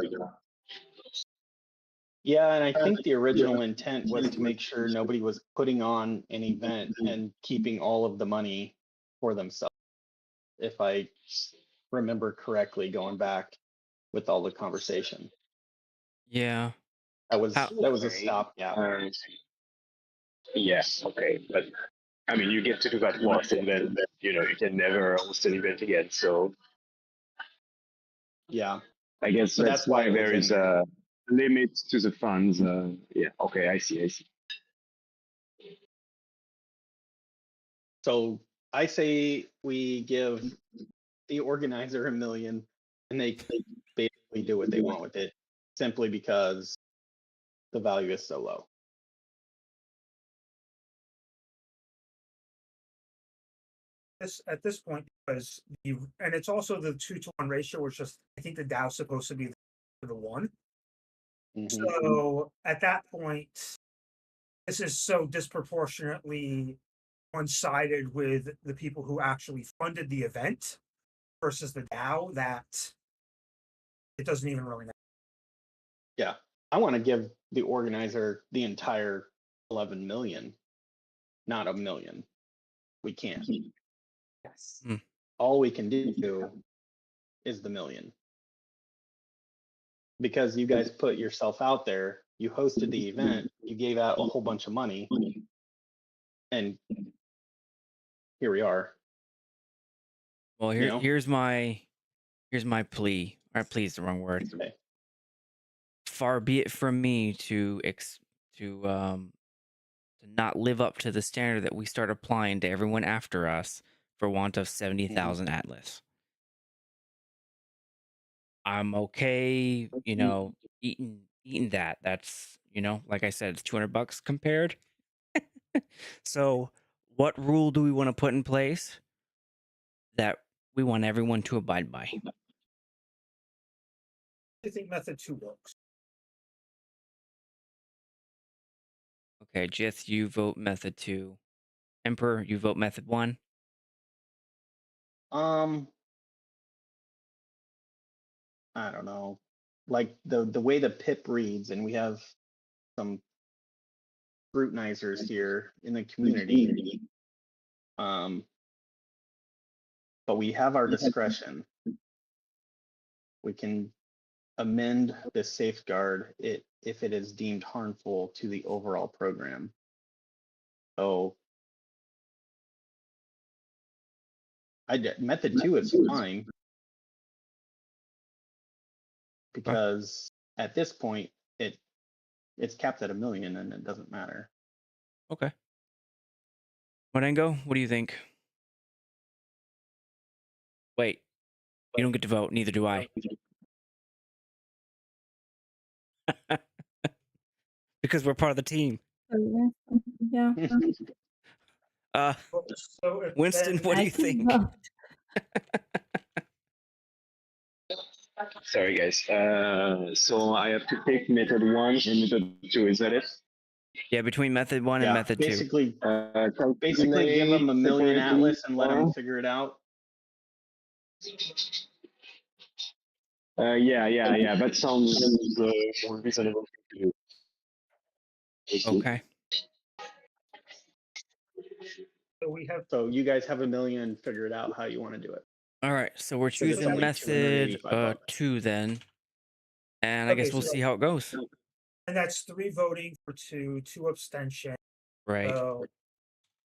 yeah, and I think the original intent was to make sure nobody was putting on an event and keeping all of the money for themselves. If I remember correctly, going back with all the conversation, Yeah. that was How- a stopgap. Yes, okay, but I mean, you get to do that once, and then you can never host an event again. So Yeah, I guess But that's that's why why it was there in is there. a limit to the funds. Yeah, okay, I see. So I say we give the organizer $1 million, and they basically do what they want with it, simply because the value is so low. At this point, because and it's also the 2-to-1 ratio, which just I think the DAO is supposed to be the 1. Mhm. So at that point, this is so disproportionately one-sided with the people who actually funded the event versus the DAO that it doesn't even really matter. Yeah, I want to give the organizer the entire 11 million, not $1 million. We can't. Yes. All we can do is the $1 million. Because you guys put yourself out there, you hosted the event, you gave out a whole bunch of money, and here we are. Well, You know? here's my plea. Or plea is the wrong word. Okay. Far be it from me to not live up to the standard that we start applying to everyone after us for want of 70,000 Atlas. I'm okay, eating that. That's, like I said, it's $200 compared. So, what rule do we want to put in place that we want everyone to abide by? I think method 2 works. Okay, Jith, you vote method 2. Emperor, you vote method 1. I don't know. Like the way the pip reads, and we have some scrutinizers here in the community. But we have our discretion. We can amend the safeguard if it is deemed harmful to the overall program. So method 2 is fine, because at this point it's capped at $1 million and it doesn't matter. Okay. Morengo, what do you think? Wait, you don't get to vote. Neither do I. Because we're part of the team. Yeah. So if Winston, then- what do I you can think? vote. Sorry, guys. So I have to pick method 1 and method 2. Is that it? Yeah, between method 1 and method 2. Basically give them $1 million Atlas and let them figure it out. Yeah. That sounds more reasonable to do. Okay. so we have So you guys have $1 million and figure it out how you want to do it. All right, so we're it's choosing only method $285. 2 then. And I Okay, guess we'll so- see how it goes. and that's 3 voting for 2 abstention. Right. So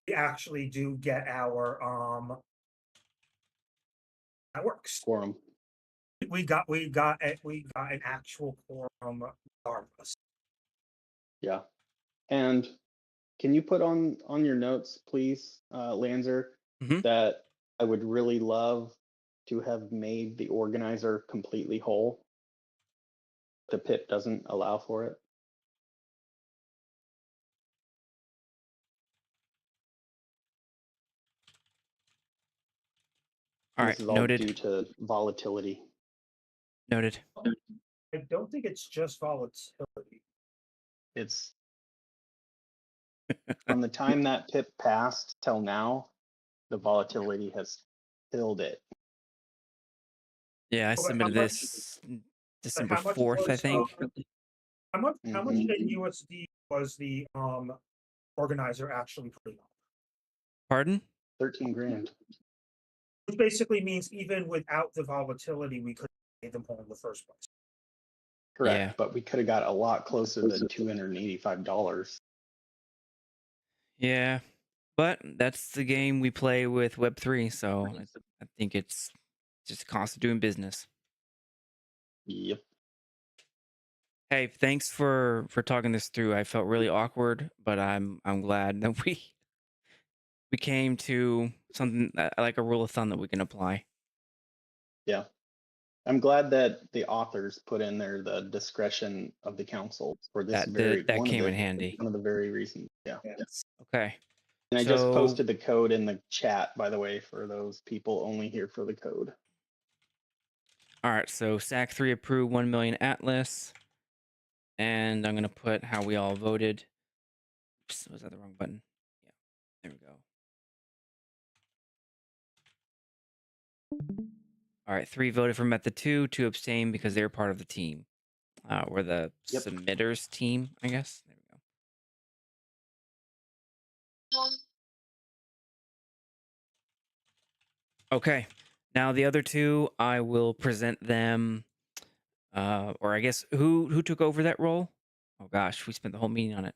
we actually do get our that works. Quorum. We got an actual quorum regardless. Yeah. And can you put on your notes, please, Lanzer, Mhm. that I would really love to have made the organizer completely whole. The PIP doesn't allow for it. All This right, is all noted. due to volatility. Noted. I don't think it's just volatility. It's from the time that pip passed till now, the volatility has killed it. Yeah, I Oh, but how submitted much- this But December how much 4th, I was, think. How much Mhm. in USD was the organizer actually putting up? Pardon? 13 grand. Which basically means even without the volatility, we could pay them home in the first place. Correct. Yeah. But we could have got a lot closer than $285. Yeah, but that's the game we play with Web3, so I think it's just a cost of doing business. Yep. Hey, thanks for talking this through. I felt really awkward, but I'm glad that we came to something like a rule of thumb that we can apply. Yeah. I'm glad that the authors put in there the discretion of the council for this That came in handy. one of the very reasons. Yeah. Okay. And I just So- posted the code in the chat, by the way, for those people only here for the code. All right, so SAC-3 approved 1 million Atlas, and I'm gonna put how we all voted. Oops, was that the wrong button? Yeah, there we go. All right, 3 voted for Method 2, 2 abstained because they were part of the team. We're the Yep. submitters team, I guess. There we go. Okay, now the other 2, I will present them. Or I guess who took over that role? Oh gosh, we spent the whole meeting on it.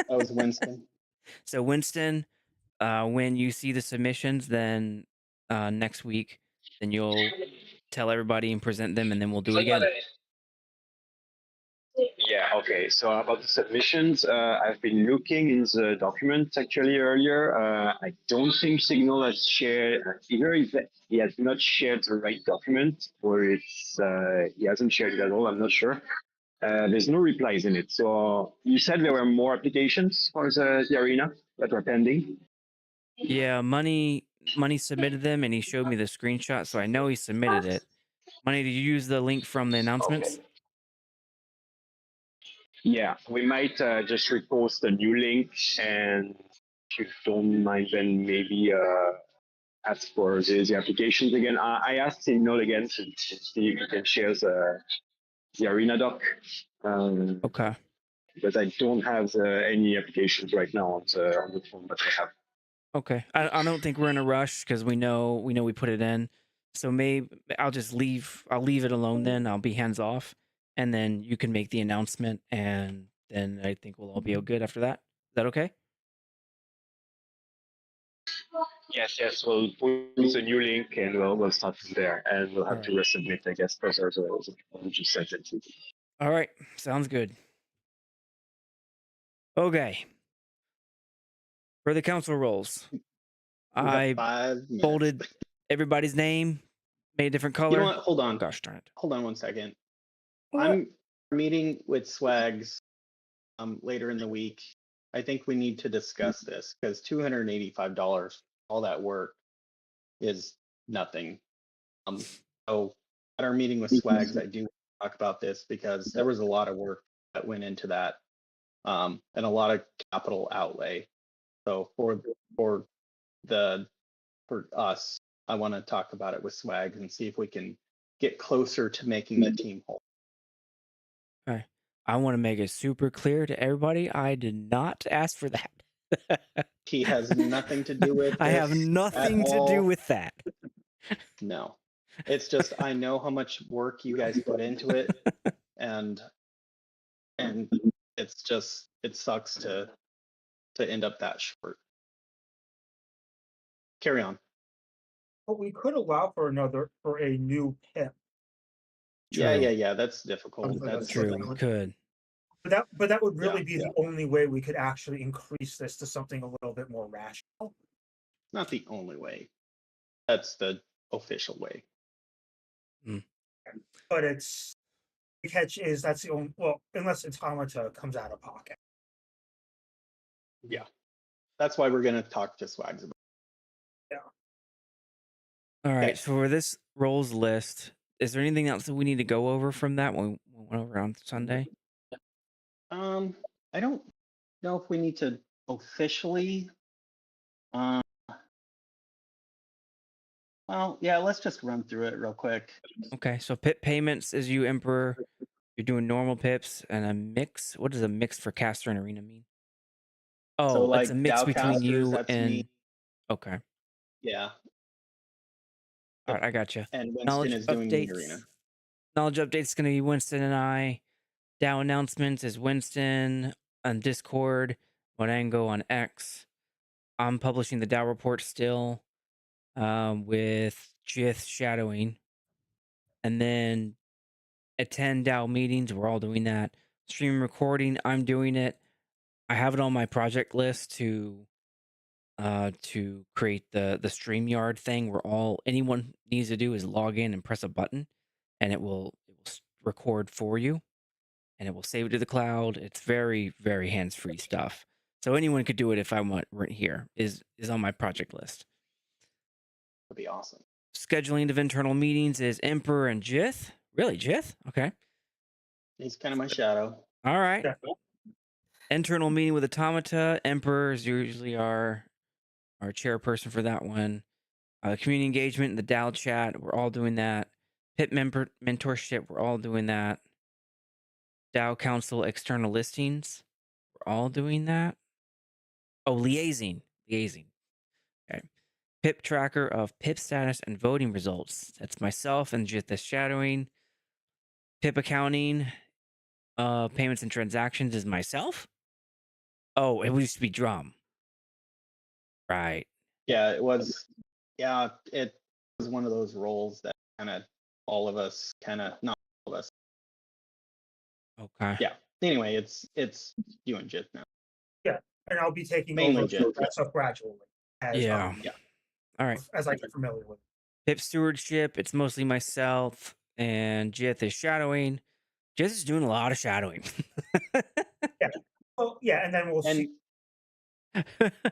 That was Winston. So Winston, when you see the submissions, then next week, then you'll tell everybody and present them, and then we'll do it again. Yeah, okay. So about the submissions, I've been looking in the documents actually earlier. I don't think Signal has shared, either he has not shared the right document or he hasn't shared it at all. I'm not sure. There's no replies in it. So you said there were more applications for the arena that were pending. Yeah, Money submitted them, and he showed me the screenshot, so I know he submitted it. Money, did you use the link from the announcements? Okay. Yeah, we might just repost a new link, and if you don't mind, then maybe ask for the applications again. I asked Signal again to see if he can share the arena doc. Okay. Because I don't have any applications right now on the phone that I have. Okay. I don't think we're in a rush because we know we put it in. So maybe I'll leave it alone then. I'll be hands off, and then you can make the announcement, and then I think we'll all be good after that. Is that okay? Yes, we'll put a new link and we'll start from there, and we'll have to resubmit, I guess, because there's a just sent it to. All right. Sounds good. Okay. For the council roles, We have I 5 minutes. bolded everybody's name, made a different color. You know what? Hold on. Oh, gosh darn it. Hold on one second. What? I'm meeting with Swags later in the week. I think we need to discuss this because $285, all that work is nothing. So at our meeting with Swags, I do talk about this because there was a lot of work that went into that, and a lot of capital outlay. So for us, I want to talk about it with Swags and see if we can get closer to making the team whole. Okay. I want to make it super clear to everybody. I did not ask for that. He has nothing to do with I have this nothing at to do all. with that. No, it's just I know how much work you guys put into it, and it's just it sucks to end up that short. Carry on. But we could allow for a new PIP. Yeah. That's difficult. Something That's True, we could. But that would really Yeah, be the only way we could actually increase this to something a little bit more rational. not the only way. That's the official way. But it's the catch is that's the only unless Automata comes out of pocket. Yeah, that's why we're gonna talk to Swags about. All right. Okay. So for this roles list, is there anything else that we need to go over from that when we went over on Sunday? I don't know if we need to officially. Um, well, yeah, let's just run through it real quick. Okay. So pip payments is you Emperor. You're doing normal pips and a mix. What does a mix for caster and arena mean? So Oh, it's a like mix DAO between casters, you that's and. me. Okay. Yeah. All right. I got you. And Winston Knowledge is doing the arena. updates. Knowledge updates going to be Winston and I. DAO announcements is Winston on Discord. Modango on X. I'm publishing the DAO report still with Jith shadowing. And then attend DAO meetings. We're all doing that. Stream recording. I'm doing it. I have it on my project list to create the StreamYard thing where anyone needs to do is log in and press a button, and it will record for you, and it will save it to the cloud. It's very, very hands-free stuff. So anyone could do it if I weren't here. Is on my project list. That'd be awesome. Scheduling of internal meetings is Emperor and Jith. Really, Jith? Okay. He's kind of my shadow. All right. Yeah. Internal meeting with Automata. Emperor is usually our chairperson for that one. Community engagement in the DAO chat. We're all doing that. Pit mentorship. We're all doing that. DAO council external listings. We're all doing that. Oh, liaising. Okay. Pip tracker of pip status and voting results. That's myself and just the shadowing. Pip accounting. Payments and transactions is myself. Oh, it used to be drum. Right. Yeah, it was. Yeah, it was one of those roles that kind of all of us not all of us. Okay. Yeah. Anyway, it's you and Jith now. And I'll be taking Mainly over Jith. that stuff gradually as Yeah. Yeah. All right. as I get familiar with it. Pip stewardship. It's mostly myself and Jith is shadowing. Jith is doing a lot of shadowing. Well, yeah, and then we'll see.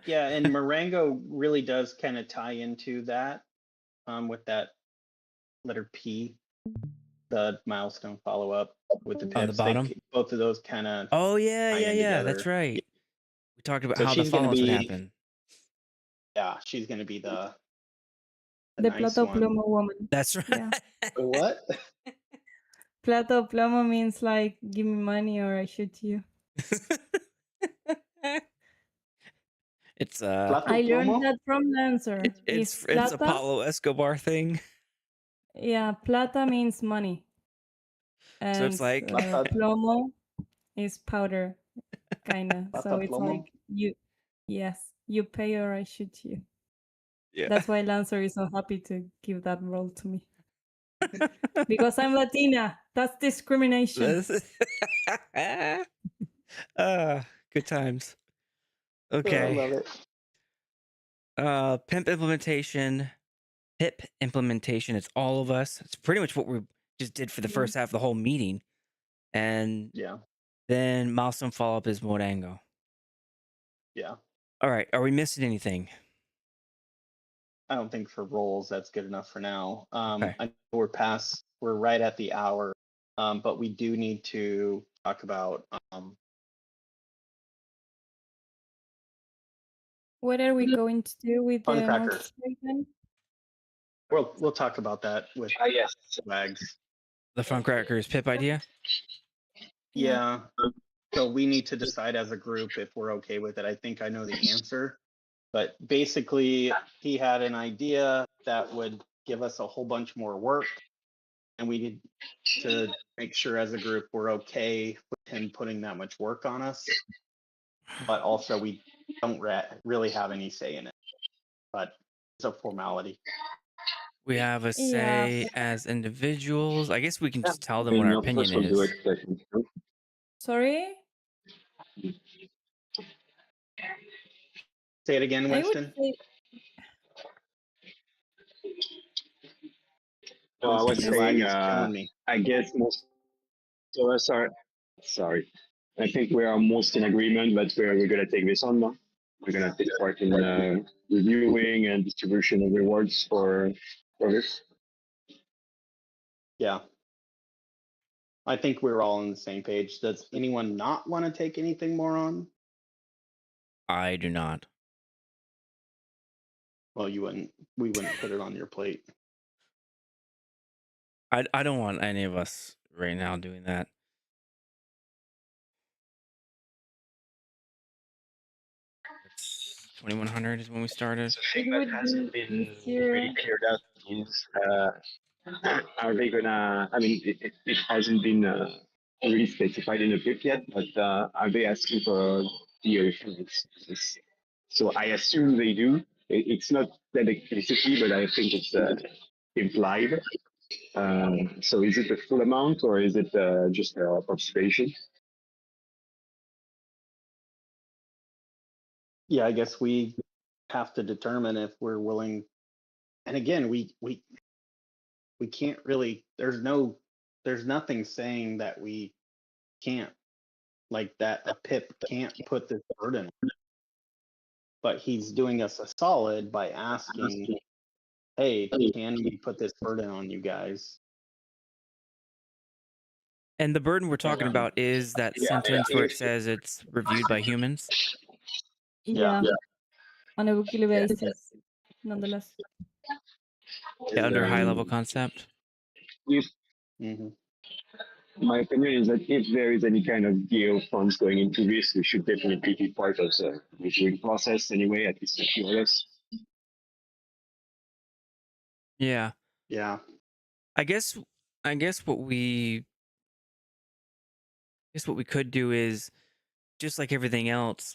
Yeah, and Marengo really does kind of tie into that with that letter P, the milestone follow up with the pips. On the bottom? Both of those kind of. Oh yeah, tie in that's together. right. We talked about So how the she's gonna follow-ups would be- happen. Yeah, she's going to be the The nice Plato one. Plomo woman. That's right. Yeah. What? Plato Plomo means like, give me money or I shoot you. It's Plato I learned Plomo? that from Lancer. it's Plata, Apollo Escobar thing. yeah, plata means money. And So it's like plomo is powder, kind of. So Plata it's Plomo? like you pay or I shoot you. yeah. That's why Lancer is so happy to give that role to me. Because I'm Latina. That's discrimination. Good times. Oh, I Okay. love it. Pip implementation. It's all of us. It's pretty much what we just did for the first half of the whole meeting. And Yeah. then milestone follow-up is Modango. Yeah. All right. Are we missing anything? I don't think for roles that's good enough for now. Okay. I know we're right at the hour, but we do need to talk about What are we going to do with the Funcracker. multi-station? We'll talk about that with Yes. Wags. The Funcrackers Pip idea? Yeah. So we need to decide as a group if we're okay with it. I think I know the answer. But basically, he had an idea that would give us a whole bunch more work. And we need to make sure as a group we're okay with him putting that much work on us. But also, we don't really have any say in it. But it's a formality. We have a say as individuals. I guess we can just tell them I what mean, our of course opinion we'll do is. it. Sorry? Say it again, I would Winston. say No, I was Winston, your lag saying, is killing me. I guess most of us are, sorry, I think we are most in agreement that we're going to take this on now. We're going to take part in reviewing and distribution of rewards for for this? Yeah. I think we're all on the same page. Does anyone not want to take anything more on? I do not. Well, we wouldn't put it on your plate. I don't want any of us right now doing that. It's 2100 is when we started. So the thing It that would hasn't be been easier. really cleared up is, are they gonna? I mean, it hasn't been really specified in the book yet, but are they asking for DAO funds? So I assume they do. It's not that explicitly, but I think it's implied. So is it the full amount or is it just participation? Yeah, I guess we have to determine if we're willing. And again, we can't really. There's nothing saying that we can't, like that a PIP can't put this burden on. But he's doing us a solid by asking, hey, can we put this burden on you guys? And the burden we're talking about is that sentence where it says it's reviewed by humans. Yeah. On a weekly basis, nonetheless. Yeah, under high level concept. If Mm-hmm. my opinion is that if there is any kind of DAO funds going into this, we should definitely be part of the reviewing process anyway, at least a few of us. Yeah. Yeah. I guess what we could do is just like everything else,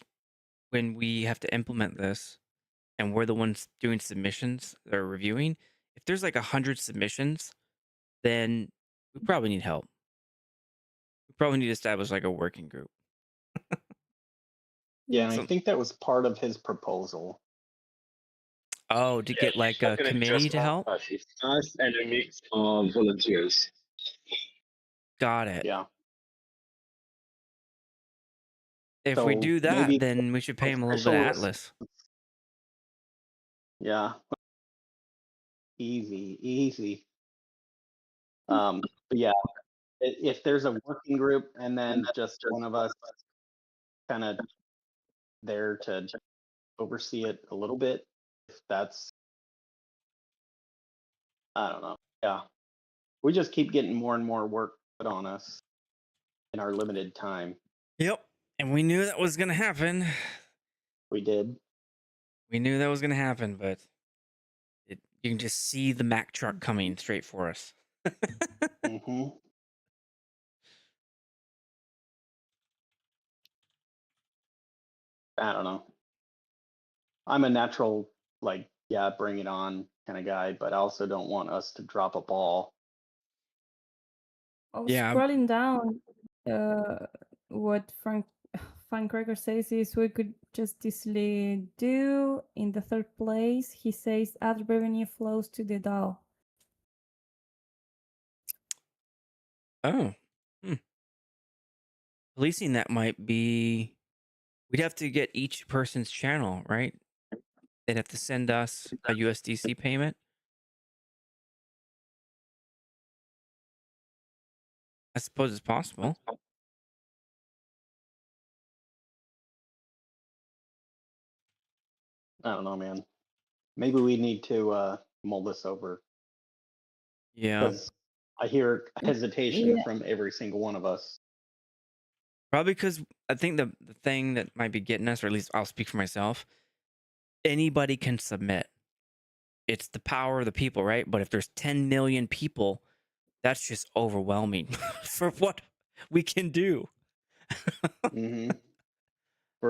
when we have to implement this and we're the ones doing submissions or reviewing, if there's like 100 submissions, then we probably need help. We probably need to establish like a working group. Yeah, and I Some- think that was part of his proposal. Oh, to get like a committee to help? It's us and a mix of volunteers. Got it. Yeah. If we So do that, maybe then we should pay him a little bit of Atlas. Yeah. Easy. But yeah, if there's a working group and then just one of us kind of there to oversee it a little bit, if that's, I don't know. Yeah. We just keep getting more and more work put on us in our limited time. Yep. And we knew that was going to happen. We did. We knew that was going to happen, but you can just see the Mack truck coming straight for us. Mm-hmm. I don't know. I'm a natural, like, yeah, bring it on kind of guy, but I also don't want us to drop a ball. Oh, Yeah. scrolling down, what Frank Cracker says is we could just easily do in the third place. He says add revenue flows to the DAO. Oh. Policing that might be. We'd have to get each person's channel, right? They'd have to send us a USDC payment. I suppose it's possible. I don't know, man. Maybe we need to mull this over Yeah. because I hear hesitation from every single one of us. Probably because I think the thing that might be getting us, or at least I'll speak for myself, anybody can submit. It's the power of the people, right? But if there's 10 million people, that's just overwhelming for what we can do. Mm-hmm.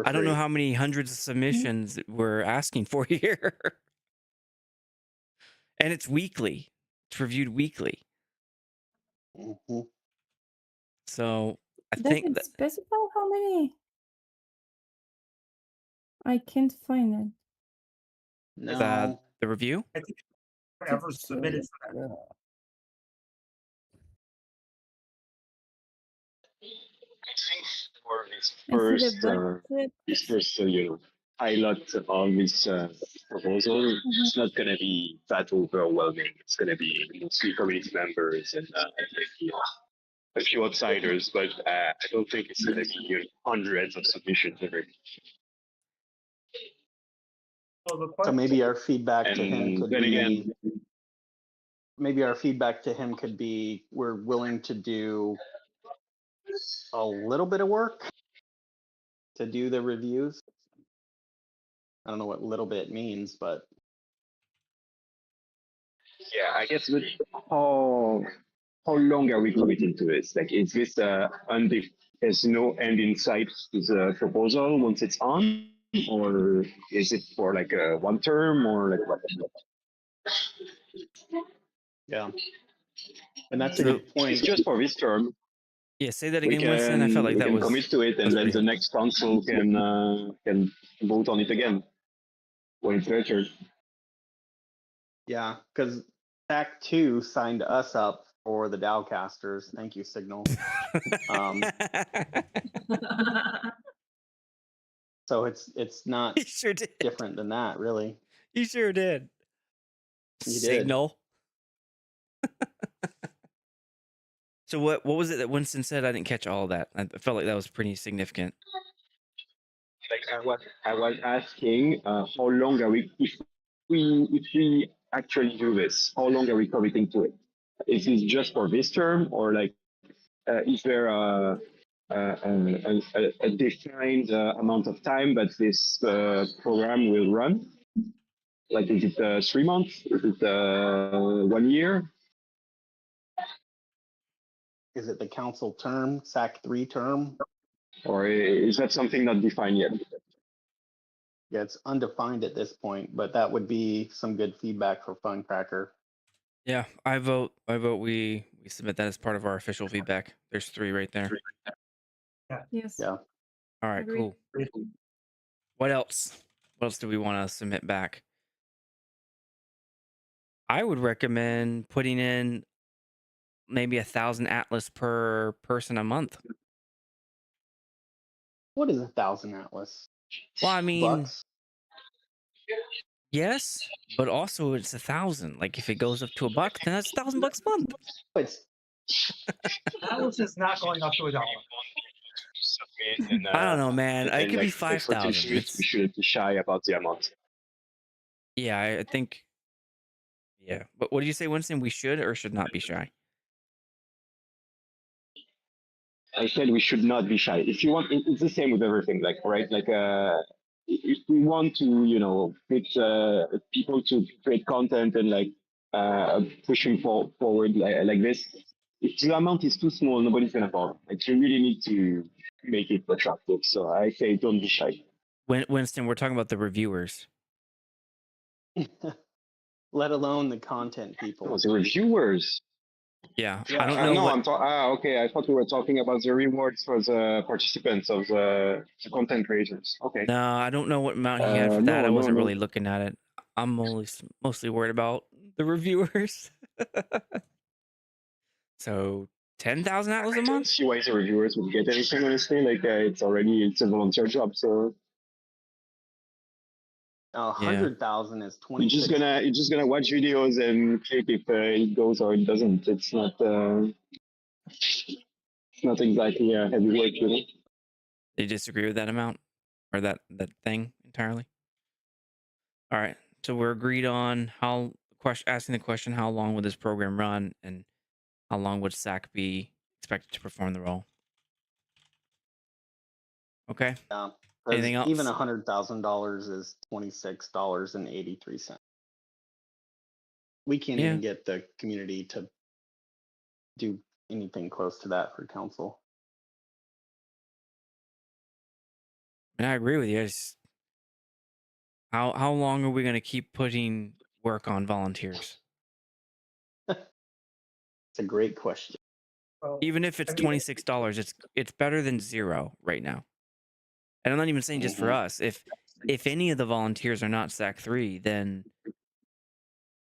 I don't know how many hundreds of submissions we're asking for here. And it's weekly. It's reviewed weekly. Mm-hmm. So I Does think it that specify how many? I can't find it. No. the review. I think whatever submitted for that. I think for this I see first, the budget. you know, pilot on this proposal, it's not going to be that overwhelming. It's going to be mostly community members and maybe a few outsiders, but I don't think it's going to be hundreds of submissions every. Well, the So question, maybe our feedback to him And could then be, again, maybe our feedback to him could be, we're willing to do a little bit of work to do the reviews. I don't know what little bit means, but yeah, I guess with how long are we committing to this? Like, is this there's no end in sight to the proposal once it's on, or is it for like a one term, or like what? yeah. And that's a So- good point. It's just for this term. Yeah, say that We again, Winston. I felt like we that can was commit to it, and was then pretty- the next council can vote on it again when it's their turn. Yeah, because SAC-2 signed us up for the DAO casters. Thank you, Signal. So it's not You sure did. different than that, really. You sure did. You did. Signal. So what was it that Winston said? I didn't catch all of that. I felt like that was pretty significant. Like I was asking, how long are we if we actually do this? How long are we committing to it? Is it just for this term, or like is there a defined amount of time that this program will run? Like, is it 3 months? Is it 1 year? Is it the council term, SAC-3 term? Or is that something not defined yet? Yeah, it's undefined at this point, but that would be some good feedback for Funcracker. Yeah, I vote we submit that as part of our official feedback. There's 3 right there. Yes. Yeah. All right, Agreed. cool. What else? What else do we want to submit back? I would recommend putting in maybe 1,000 Atlas per person a month. What is 1,000 Atlas? Well, I mean, Bucks? yes, but also it's 1,000. Like if it goes up to $1, then that's $1,000 a month. It's Atlas is not going up to $1. I don't know, man. It could be like, for 5,000. T-shirts, we It's shouldn't be shy about the amount. yeah, I think. Yeah, but what do you say, Winston? We should or should not be shy? I said we should not be shy. If you want, it's the same with everything, like, right? Like, if we want to, get people to create content and like pushing forward like this, if the amount is too small, nobody's gonna follow. Like, you really need to make it attractive. So I say, don't be shy. Winston, we're talking about the reviewers. let alone the content people. Oh, the reviewers. Yeah, Yeah, I don't know no, what. okay. I thought we were talking about the rewards for the participants of the content creators. Okay. No, I don't know what amount he had for that. I no, wasn't no. really looking at it. I'm mostly worried about the reviewers. So 10,000 Atlas a I don't month? see why the reviewers would get anything, honestly. Like, it's a volunteer job, so 100,000 is you're 26. just gonna watch videos and click if it goes or it doesn't. It's not exactly heavy work, Do you disagree with that amount or that thing entirely? All right. So we're agreed on asking the question, how long would this program run and how long would SAC be expected to perform the role? Okay. Yeah. Anything else? Even $100,000 is $26.83. We can't Yeah. even get the community to do anything close to that for council. And I agree with you. How long are we going to keep putting work on volunteers? It's a great question. Well, Even if it's I mean- $26, it's better than 0 right now. And I'm not even saying just for us. If any of the volunteers are not SAC-3, then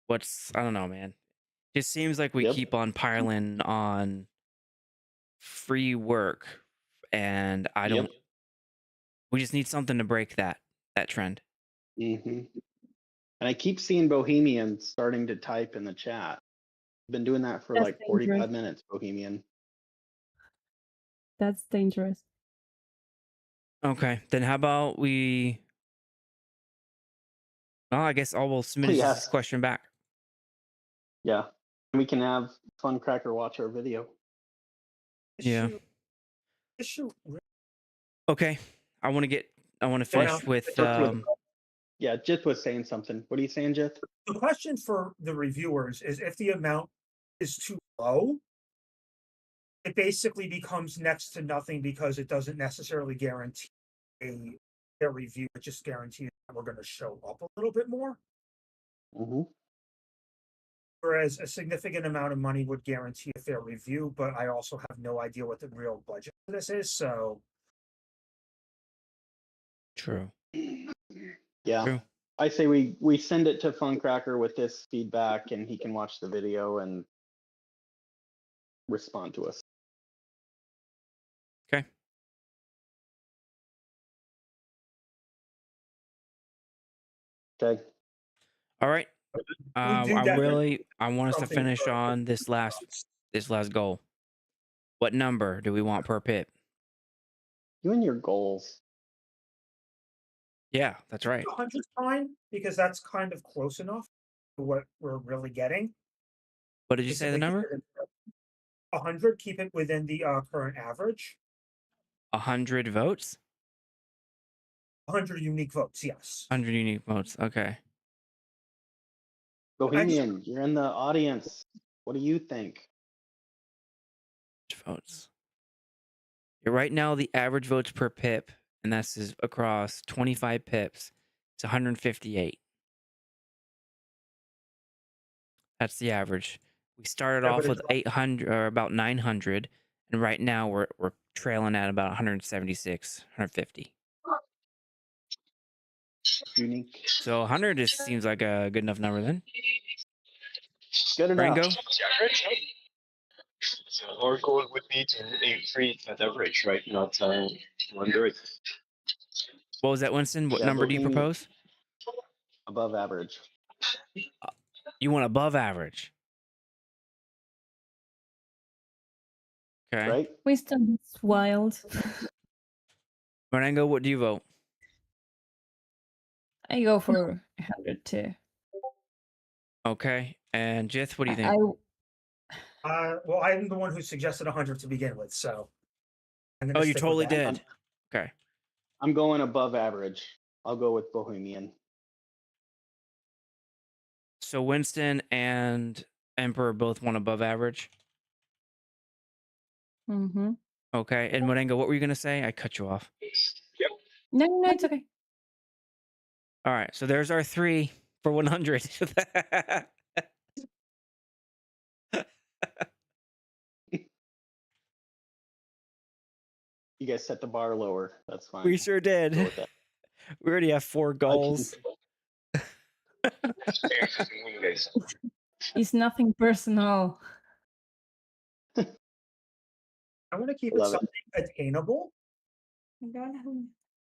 I don't know, man. It seems like we Yep. keep on piling on free work, and I don't. Yep. We just need something to break that. that trend. Mm-hmm. And I keep seeing Bohemian starting to type in the chat. I've been doing that for That's like 45 dangerous. minutes, Bohemian. That's dangerous. Okay, then how about we? Well, I guess all we'll submit is Yes. this question back. Yeah. We can have Funcracker watch our video. Yeah. Issue. Okay, I want to finish with. Yeah, Jith was saying something. What are you saying, Jith? The question for the reviewers is if the amount is too low, it basically becomes next to nothing because it doesn't necessarily guarantee a review. It just guarantees that we're going to show up a little bit more. Mm-hmm. Whereas a significant amount of money would guarantee a fair review, but I also have no idea what the real budget for this is. So True. Yeah. True. I say we send it to Funcracker with this feedback, and he can watch the video and respond to us. Okay. Okay. All right. I want us to something finish for- on this last goal. What number do we want per pip? You and your goals. Yeah, that's right. 100 fine because that's kind of close enough to what we're really getting. What did you say the number? 100, keep it within the current average. 100 votes? 100 unique votes, yes. 100 unique votes. Okay. Bohemian, you're in the audience. What do you think? Votes. Yeah, right now, the average votes per pip, and that's across 25 pips, it's 158. That's the average. We started Yeah, off but with 800 or about 900, and right now we're trailing at about 176, 150. Unique. So 100 just seems like a good enough number then. Good enough. Rango? So our goal would be to treat at average, right? Not under it. What was that, Winston? What Yeah, number do you Bohemian. propose? Above average. You want above average. Okay. Right? Winston is wild. Marengo, what do you vote? I go for 100 too. Okay. And Jith, what do you think? Well, I'm the one who suggested 100 to begin with, so. I'm gonna Oh, you stick with totally that. did. Okay. I'm going above average. I'll go with Bohemian. So Winston and Emperor both want above average. Mm-hmm. Okay. And Marengo, what were you going to say? I cut you off. Yep. No, it's okay. All right. So there's our 3 for 100. You guys set the bar lower. That's fine. We sure did. Go with that. We already have 4 goals. It's nothing personal. I want to keep it Love it. something attainable.